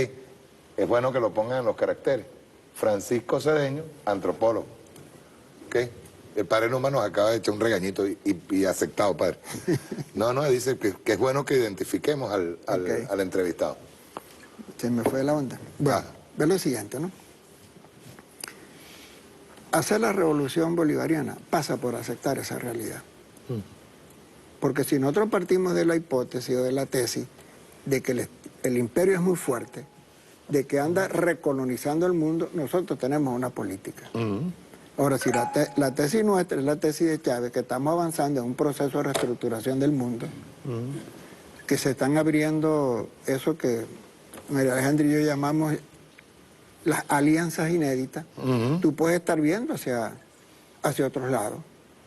Speaker 1: Es bueno que lo pongan en los caracteres. Francisco Cedeño, antropólogo. ¿Ok? El padre Numa nos acaba de echar un regañito y aceptado, padre. No, dice que es bueno que identifiquemos al entrevistado.
Speaker 2: Se me fue la onda. Bueno, ve lo siguiente, ¿no? Hacer la revolución bolivariana pasa por aceptar esa realidad. Porque si nosotros partimos de la hipótesis o de la tesis de que el imperio es muy fuerte, de que anda recolonizando el mundo, nosotros tenemos una política. Ahora, si la tesis nuestra es la tesis de Chávez, que estamos avanzando en un proceso de reestructuración del mundo, que se están abriendo eso que María Alejandra y yo llamamos las alianzas inéditas, tú puedes estar viendo hacia otros lados,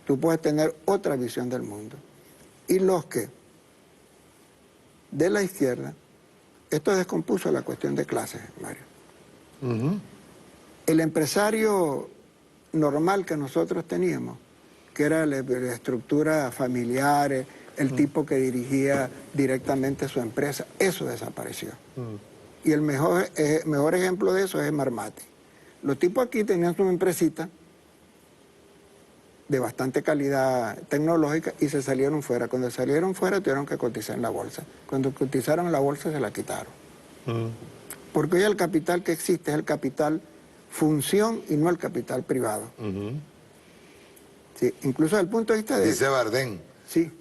Speaker 2: tú puedes tener otra visión del mundo. Y los que, de la izquierda, esto descompuso la cuestión de clases, Mario. El empresario normal que nosotros teníamos, que era la estructura familiar, el tipo que dirigía directamente su empresa, eso desapareció. Y el mejor ejemplo de eso es Marmati. Los tipos aquí tenían su empresita de bastante calidad tecnológica y se salieron fuera. Cuando salieron fuera tuvieron que cotizar en la bolsa. Cuando cotizaron en la bolsa se la quitaron. Porque hoy el capital que existe es el capital función y no el capital privado. Sí, incluso desde el punto de vista de...
Speaker 1: Dice Bardem.
Speaker 2: Sí.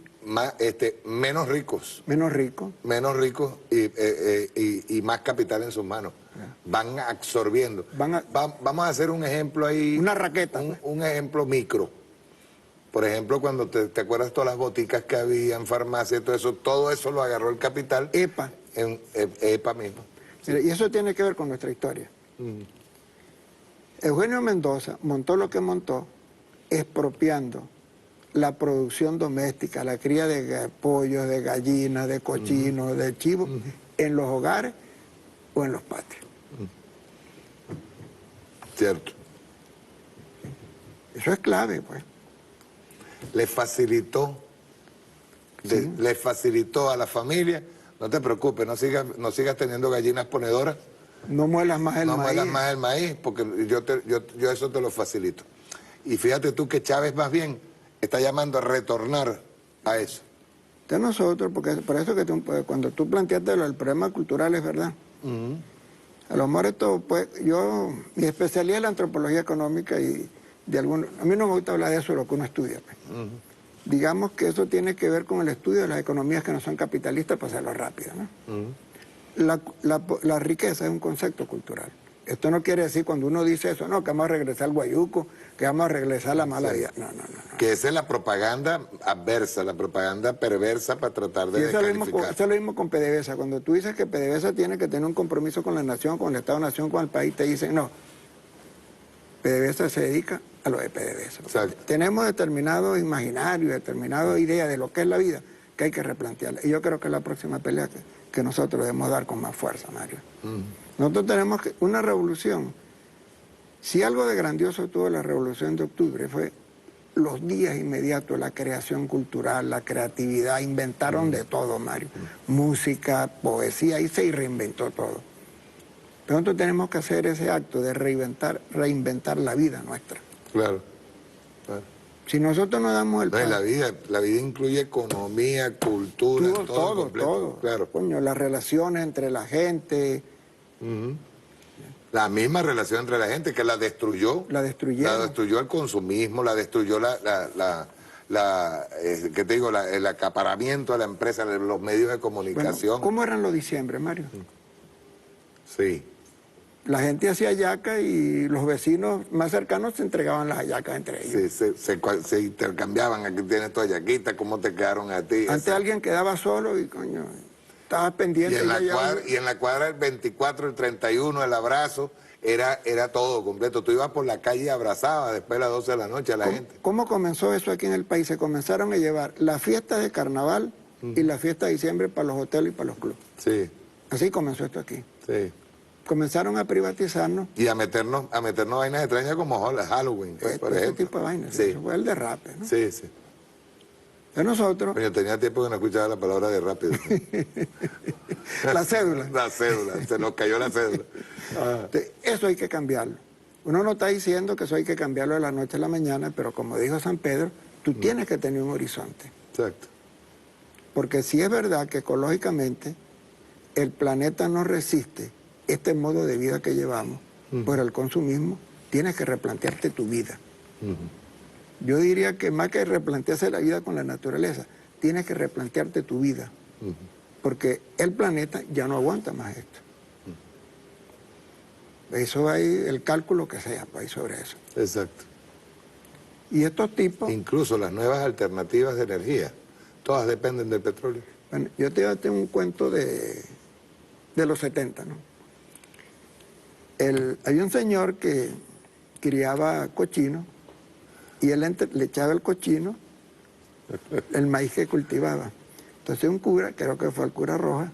Speaker 1: Menos ricos.
Speaker 2: Menos ricos.
Speaker 1: Menos ricos y más capital en sus manos. Van absorbiendo. Vamos a hacer un ejemplo ahí.
Speaker 2: Una raqueta.
Speaker 1: Un ejemplo micro. Por ejemplo, cuando te acuerdas todas las boticas que había en farmacia, todo eso lo agarró el capital.
Speaker 2: EPA.
Speaker 1: En EPA mismo. Sí.
Speaker 2: Mira, y eso tiene que ver con nuestra historia. Eugenio Mendoza montó lo que montó expropiando la producción doméstica, la cría de pollos, de gallinas, de cochinos, de chivos, en los hogares o en los patios.
Speaker 1: Cierto.
Speaker 2: Eso es clave, pues.
Speaker 1: Le facilitó a la familia, no te preocupes, no sigas teniendo gallinas ponedoras.
Speaker 2: No muelas más el maíz.
Speaker 1: No muelas más el maíz, porque yo eso te lo facilito. Y fíjate tú que Chávez más bien está llamando a retornar a eso.
Speaker 2: De nosotros, porque por eso que cuando tú planteaste el problema cultural es verdad. A lo mejor esto, pues, mi especialidad es la antropología económica y a mí no me gusta hablar de eso, de lo que uno estudia. Pues. Digamos que eso tiene que ver con el estudio de las economías que no son capitalistas, para hacerlo rápido, ¿no? La riqueza es un concepto cultural. Esto no quiere decir cuando uno dice eso, no, que vamos a regresar al guayuco, que vamos a regresar a la mala vida. No, no, no.
Speaker 1: Que esa es la propaganda adversa, la propaganda perversa para tratar de
Speaker 2: Y eso es
Speaker 1: descalificar.
Speaker 2: lo mismo con PDVSA. Cuando tú dices que PDVSA tiene que tener un compromiso con la nación, con el Estado-Nación, con el país, te dicen no. PDVSA se dedica a lo de PDVSA.
Speaker 1: Exacto.
Speaker 2: Tenemos determinado imaginario, determinada idea de lo que es la vida, que hay que replantearla. Y yo creo que es la próxima pelea que nosotros debemos dar con más fuerza, Mario. Nosotros tenemos una revolución. Si algo de grandioso tuvo la revolución de octubre fue los días inmediatos, la creación cultural, la creatividad, inventaron de todo, Mario. Música, poesía, y se reinventó todo. Pero nosotros tenemos que hacer ese acto de reinventar la vida nuestra.
Speaker 1: Claro, claro.
Speaker 2: Si nosotros no damos el
Speaker 1: No,
Speaker 2: paso,
Speaker 1: la vida incluye economía, cultura, todo completo.
Speaker 2: todo.
Speaker 1: Claro.
Speaker 2: Coño, las relaciones entre la gente.
Speaker 1: La misma relación entre la gente que la destruyó.
Speaker 2: La destruyeron.
Speaker 1: La destruyó el consumismo, la destruyó ¿qué te digo? El acaparamiento de la empresa, de los medios de comunicación.
Speaker 2: Bueno, ¿cómo eran los diciembre, Mario?
Speaker 1: Sí.
Speaker 2: La gente hacía hallaca y los vecinos más cercanos se entregaban las hallacas entre ellos.
Speaker 1: Sí, se intercambiaban, aquí tienes tu hallaquita, ¿cómo te quedaron a ti?
Speaker 2: Antes alguien quedaba solo y, coño, estaba pendiente.
Speaker 1: Y en la cuadra el 24, el 31, el abrazo, era todo completo. Tú ibas por la calle y abrazabas después de las 12 de la noche a la gente.
Speaker 2: ¿Cómo comenzó eso aquí en el país? Se comenzaron a llevar las fiestas de carnaval y la fiesta de diciembre para los hoteles y para los clubes.
Speaker 1: Sí,
Speaker 2: Así comenzó esto aquí.
Speaker 1: sí.
Speaker 2: Comenzaron a privatizarnos.
Speaker 1: Y a meternos vainas extrañas como Halloween, pues, por
Speaker 2: ese
Speaker 1: ejemplo.
Speaker 2: tipo de vainas.
Speaker 1: Sí.
Speaker 2: Eso fue el derrape, ¿no?
Speaker 1: Sí, sí.
Speaker 2: De nosotros,
Speaker 1: Coño, tenía tiempo que no escuchaba la palabra de rápido.
Speaker 2: la cédula.
Speaker 1: La cédula, se nos cayó la cédula.
Speaker 2: Eso hay que cambiarlo. Uno no está diciendo que eso hay que cambiarlo de la noche a la mañana, pero como dijo San Pedro, tú tienes que tener un horizonte.
Speaker 1: Exacto.
Speaker 2: Porque si es verdad que ecológicamente el planeta no resiste este modo de vida que llevamos por el consumismo, tienes que replantearte tu vida. Yo diría que más que replantearse la vida con la naturaleza, tienes que replantearte tu vida. Porque el planeta ya no aguanta más esto. Eso hay el cálculo que sea pues, sobre eso.
Speaker 1: Exacto.
Speaker 2: Y estos tipos...
Speaker 1: Incluso las nuevas alternativas de energía, todas dependen del petróleo.
Speaker 2: Bueno, yo te tengo un cuento de los 70, ¿no? Había un señor que criaba cochinos y él le echaba el cochino el maíz que cultivaba. Entonces un cura, creo que fue el cura Roja,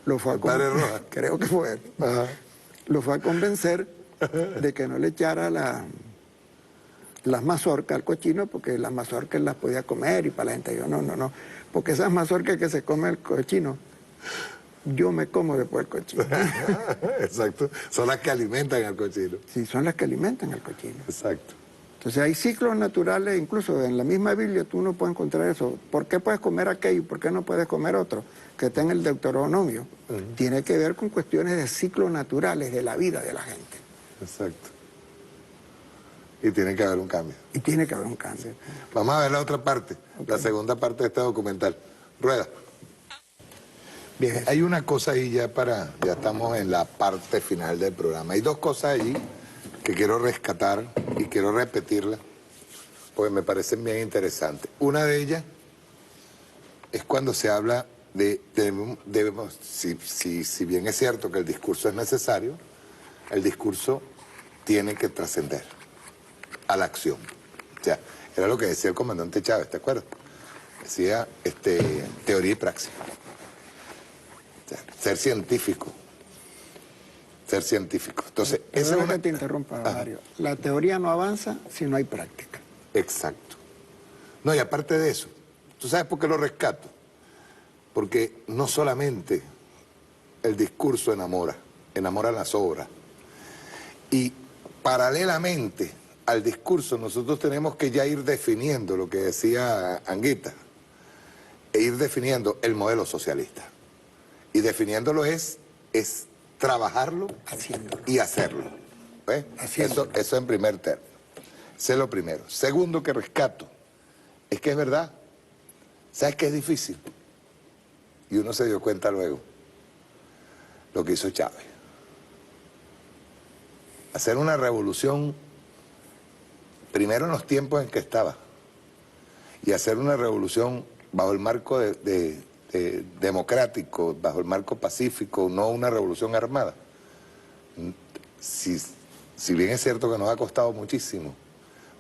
Speaker 2: lo fue a
Speaker 1: Padre Roja.
Speaker 2: creo que fue él, lo fue a convencer de que no le echara las mazorcas al cochino porque las mazorcas las podía comer y para la gente yo no, porque esas mazorcas que se come el cochino, yo me como después el cochino.
Speaker 1: Exacto. Son las que alimentan al cochino.
Speaker 2: Sí, son las que alimentan al cochino.
Speaker 1: Exacto.
Speaker 2: Entonces hay ciclos naturales, incluso en la misma Biblia tú no puedes encontrar eso. ¿Por qué puedes comer aquello y por qué no puedes comer otro? Que está en el Deuteronomio. Tiene que ver con cuestiones de ciclos naturales de la vida de la gente.
Speaker 1: Exacto. Y tiene que haber un cambio.
Speaker 2: Y tiene que haber un cambio.
Speaker 1: Vamos a ver la otra parte, la segunda parte de este documental. Rueda. Bien, hay una cosa ahí ya estamos en la parte final del programa. Hay dos cosas allí que quiero rescatar y quiero repetirlas, porque me parecen bien interesantes. Una de ellas es cuando se habla debemos, si bien es cierto que el discurso es necesario, el discurso tiene que trascender a la acción. O sea, era lo que decía el comandante Chávez, ¿te acuerdas? Decía teoría y praxis. O sea, ser científico. Ser científico. Entonces, esa es
Speaker 2: que te interrumpa, Mario. La teoría no avanza si no hay práctica.
Speaker 1: Exacto. No, y aparte de eso, ¿tú sabes por qué lo rescato? Porque no solamente el discurso enamora las obras. Y paralelamente al discurso nosotros tenemos que ya ir definiendo lo que decía Anguita, e ir definiendo el modelo socialista. Y definiéndolo es trabajarlo y hacerlo. ¿Ves? Eso en primer término. Eso es lo primero. Segundo que rescato, es que es verdad. ¿Sabes qué es difícil? Y uno se dio cuenta luego. Lo que hizo Chávez. hacer una revolución primero en los tiempos en que estaba y hacer una revolución bajo el marco democrático, bajo el marco pacífico, no una revolución armada. Si bien es cierto que nos ha costado muchísimo,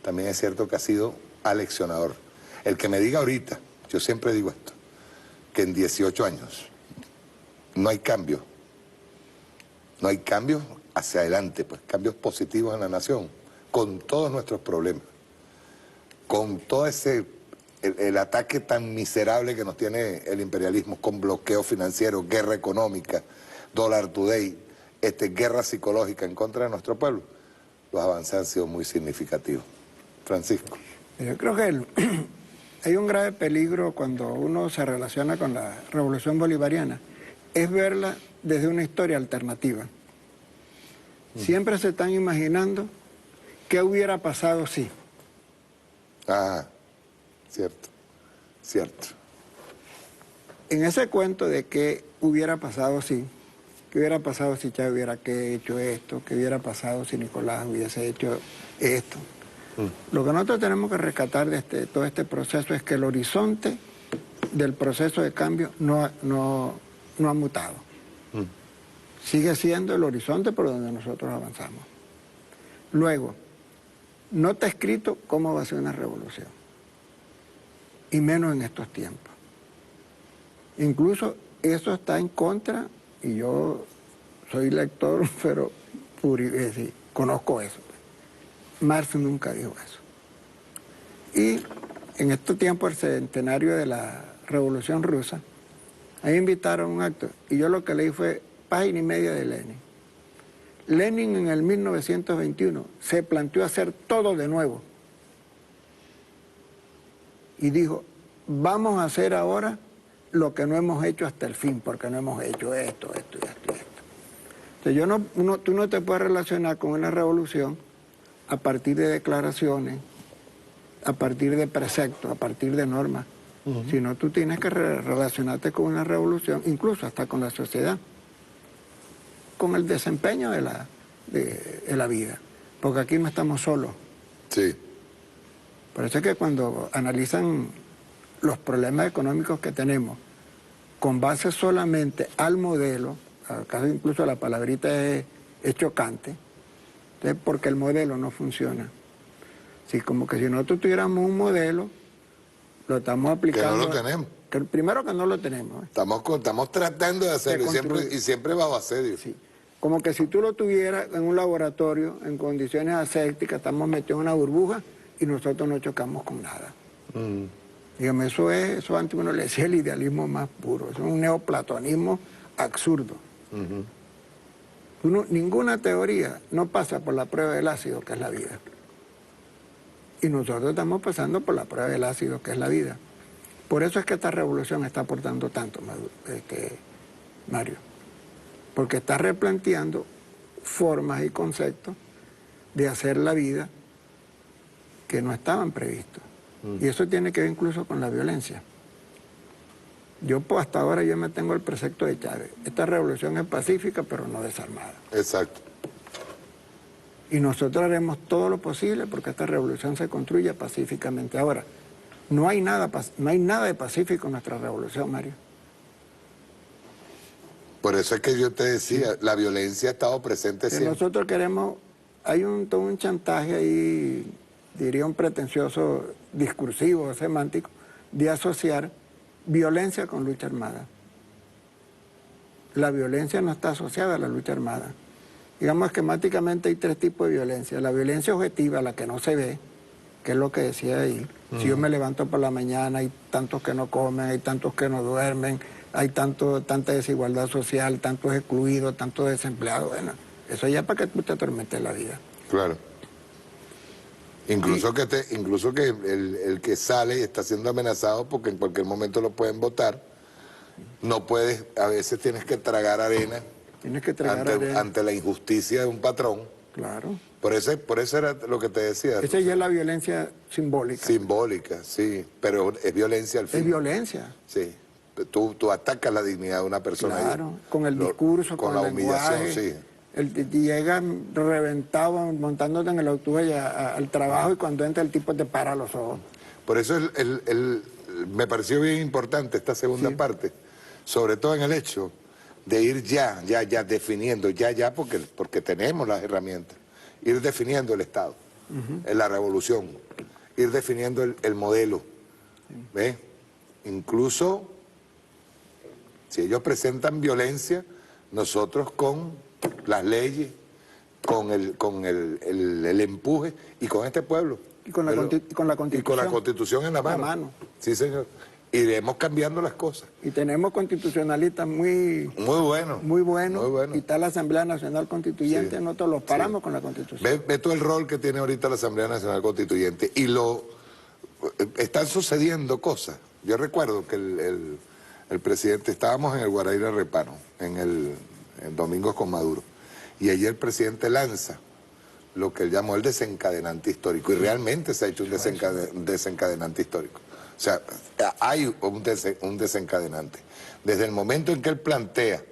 Speaker 1: también es cierto que ha sido aleccionador. El que me diga ahorita, yo siempre digo esto, que en 18 años no hay cambio hacia adelante, pues cambios positivos en la nación, con todos nuestros problemas, con todo el ataque tan miserable que nos tiene el imperialismo, con bloqueo financiero, guerra económica, dólar today, guerra psicológica en contra de nuestro pueblo, los avances han sido muy significativos. Francisco.
Speaker 2: Yo creo que hay un grave peligro cuando uno se relaciona con la revolución bolivariana, es verla desde una historia alternativa. Siempre se están imaginando qué hubiera pasado si.
Speaker 1: Ah, cierto, cierto.
Speaker 2: En ese cuento de qué hubiera pasado si, qué hubiera pasado si Chávez hubiera hecho esto, qué hubiera pasado si Nicolás hubiese hecho esto. Lo que nosotros tenemos que rescatar de todo este proceso es que el horizonte del proceso de cambio no ha mutado. Sigue siendo el horizonte por donde nosotros avanzamos. Luego, no está escrito cómo va a ser una revolución, y menos en estos tiempos. Incluso eso está en contra, y yo soy lector, pero conozco eso. Marx nunca dijo eso. Y en estos tiempos, el centenario de la Revolución Rusa, ahí invitaron a un acto, y yo lo que leí fue página y media de Lenin. Lenin en el 1921 se planteó hacer todo de nuevo. Y dijo, vamos a hacer ahora lo que no hemos hecho hasta el fin, porque no hemos hecho esto y esto. Entonces tú no te puedes relacionar con una revolución a partir de declaraciones, a partir de preceptos, a partir de normas, sino tú tienes que relacionarte con una revolución, incluso hasta con la sociedad, con el desempeño de la vida, porque aquí no estamos solos.
Speaker 1: Sí.
Speaker 2: Por eso es que cuando analizan los problemas económicos que tenemos, con base solamente al modelo, acá incluso la palabrita es chocante, porque el modelo no funciona. Sí, como que si nosotros tuviéramos un modelo, lo estamos aplicando.
Speaker 1: Que no lo tenemos.
Speaker 2: Primero que no lo tenemos.
Speaker 1: Estamos tratando de hacerlo y siempre bajo asedio.
Speaker 2: Sí. Como que si tú lo tuvieras en un laboratorio, en condiciones asépticas, estamos metidos en una burbuja y nosotros no chocamos con nada. Dígame, eso antes uno le decía el idealismo más puro, eso es un neoplatonismo absurdo. Ninguna teoría no pasa por la prueba del ácido, que es la vida. Y nosotros estamos pasando por la prueba del ácido, que es la vida. Por eso es que esta revolución está aportando tanto, Mario. Porque está replanteando formas y conceptos de hacer la vida que no estaban previstos. Y eso tiene que ver incluso con la violencia. Yo hasta ahora yo me tengo el precepto de Chávez. Esta revolución es pacífica, pero no desarmada.
Speaker 1: Exacto.
Speaker 2: Y nosotros haremos todo lo posible porque esta revolución se construya pacíficamente. Ahora, no hay nada de pacífico en nuestra revolución, Mario.
Speaker 1: Por eso es que yo te decía, la violencia ha estado presente siempre.
Speaker 2: Nosotros queremos, hay todo un chantaje ahí, diría un pretencioso discursivo, semántico, de asociar violencia con lucha armada. La violencia no está asociada a la lucha armada. Digamos, esquemáticamente hay tres tipos de violencia. La violencia objetiva, la que no se ve, que es lo que decía ahí. Si yo me levanto por la mañana, hay tantos que no comen, hay tantos que no duermen, hay tanta desigualdad social, tantos excluidos, tantos desempleados. Bueno, eso ya es para que tú te atormentes la vida.
Speaker 1: Claro. Incluso que el que sale y está siendo amenazado porque en cualquier momento lo pueden votar, no puedes, a veces tienes que tragar arena.
Speaker 2: Tienes que tragar arena.
Speaker 1: Ante la injusticia de un patrón.
Speaker 2: Claro.
Speaker 1: Por eso era lo que te decía.
Speaker 2: Esa ya es la violencia simbólica.
Speaker 1: Simbólica, sí, pero es violencia al fin.
Speaker 2: Es violencia.
Speaker 1: Sí. Tú atacas la dignidad de una persona.
Speaker 2: Claro, con el discurso, con la
Speaker 1: humillación, sí.
Speaker 2: Llegan reventado, montándote en el autobús al trabajo, y cuando entra el tipo te para los ojos.
Speaker 1: Por eso me pareció bien importante esta segunda parte, sobre todo en el hecho de ir ya definiendo, porque tenemos las herramientas, ir definiendo el Estado, la revolución, ir definiendo el modelo, ¿ves? Incluso si ellos presentan violencia, nosotros con las leyes, con el empuje y con este pueblo.
Speaker 2: Y con la Constitución.
Speaker 1: Y con la Constitución en la mano. Sí, señor. Iremos cambiando las cosas.
Speaker 2: Y tenemos constitucionalistas muy buenos. Y está la Asamblea Nacional Constituyente, sí. Nosotros los paramos con la Constitución.
Speaker 1: Ve todo el rol que tiene ahorita la Asamblea Nacional Constituyente. Y están sucediendo cosas. Yo recuerdo que el presidente, estábamos en el Guaraíra Repano, en Domingos con Maduro, y allí el presidente lanza lo que él llamó el desencadenante histórico, y realmente se ha hecho un desencadenante histórico. O sea, hay un desencadenante. Desde el momento en que él plantea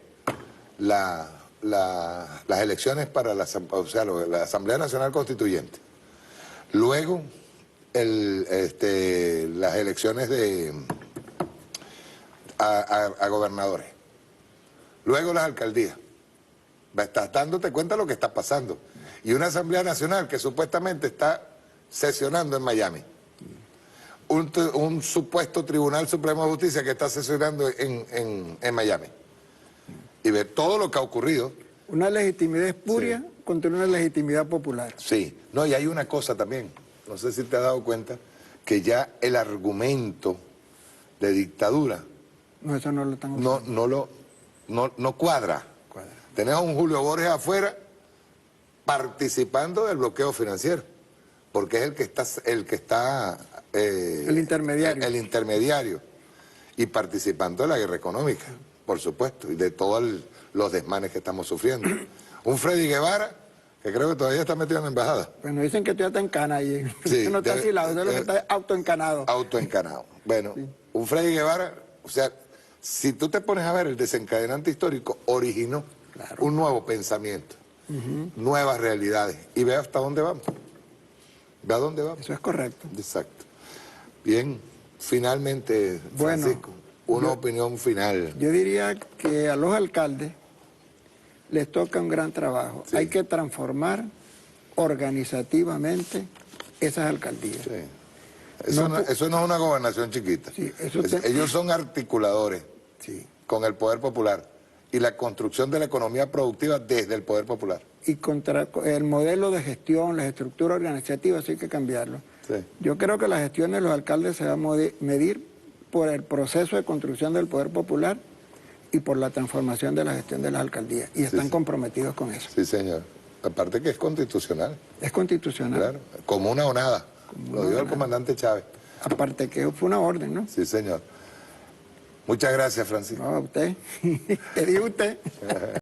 Speaker 1: las elecciones para la Asamblea Nacional Constituyente, luego las elecciones a gobernadores, luego las alcaldías, estás dándote cuenta de lo que está pasando. Y una Asamblea Nacional que supuestamente está sesionando en Miami. Un supuesto Tribunal Supremo de Justicia que está sesionando en Miami. Y ver todo lo que ha ocurrido.
Speaker 2: Una legitimidad espuria contra una legitimidad popular.
Speaker 1: Sí. No, y hay una cosa también. No sé si te has dado cuenta que ya el argumento de dictadura...
Speaker 2: No, eso no lo están usando.
Speaker 1: No cuadra. Tenemos a un Julio Borges afuera participando del bloqueo financiero, porque es el que está
Speaker 2: el intermediario.
Speaker 1: El intermediario, y participando de la guerra económica, por supuesto, y de todos los desmanes que estamos sufriendo. Un Freddy Guevara, que creo que todavía está metido en la embajada.
Speaker 2: Bueno, dicen que tú ya está encana ahí.
Speaker 1: Sí,
Speaker 2: no está asilado, lo que está autoencanado.
Speaker 1: Autoencanado. Bueno, sí. Un Freddy Guevara, o sea, si tú te pones a ver, el desencadenante histórico originó un nuevo pensamiento, nuevas realidades, y ve hasta dónde vamos. Ve a dónde vamos.
Speaker 2: Eso es correcto.
Speaker 1: Exacto. Bien, finalmente, Francisco, una opinión final.
Speaker 2: Yo diría que a los alcaldes les toca un gran trabajo. Sí. Hay que transformar organizativamente esas alcaldías.
Speaker 1: Sí. Eso no es una gobernación chiquita. Sí, ellos son articuladores con el poder popular y la construcción de la economía productiva desde el poder popular.
Speaker 2: Y contra el modelo de gestión, las estructuras organizativas, hay que cambiarlo. Sí. Yo creo que la gestión de los alcaldes se va a medir por el proceso de construcción del poder popular y por la transformación de la gestión de las alcaldías. Y están comprometidos con eso.
Speaker 1: Sí, señor. Aparte que es constitucional.
Speaker 2: Es constitucional.
Speaker 1: Claro, como una o nada. Lo dijo el comandante Chávez.
Speaker 2: Aparte que fue una orden, ¿no?
Speaker 1: Sí, señor. Muchas gracias, Francisco.
Speaker 2: No, a usted. ¿Qué dijo usted?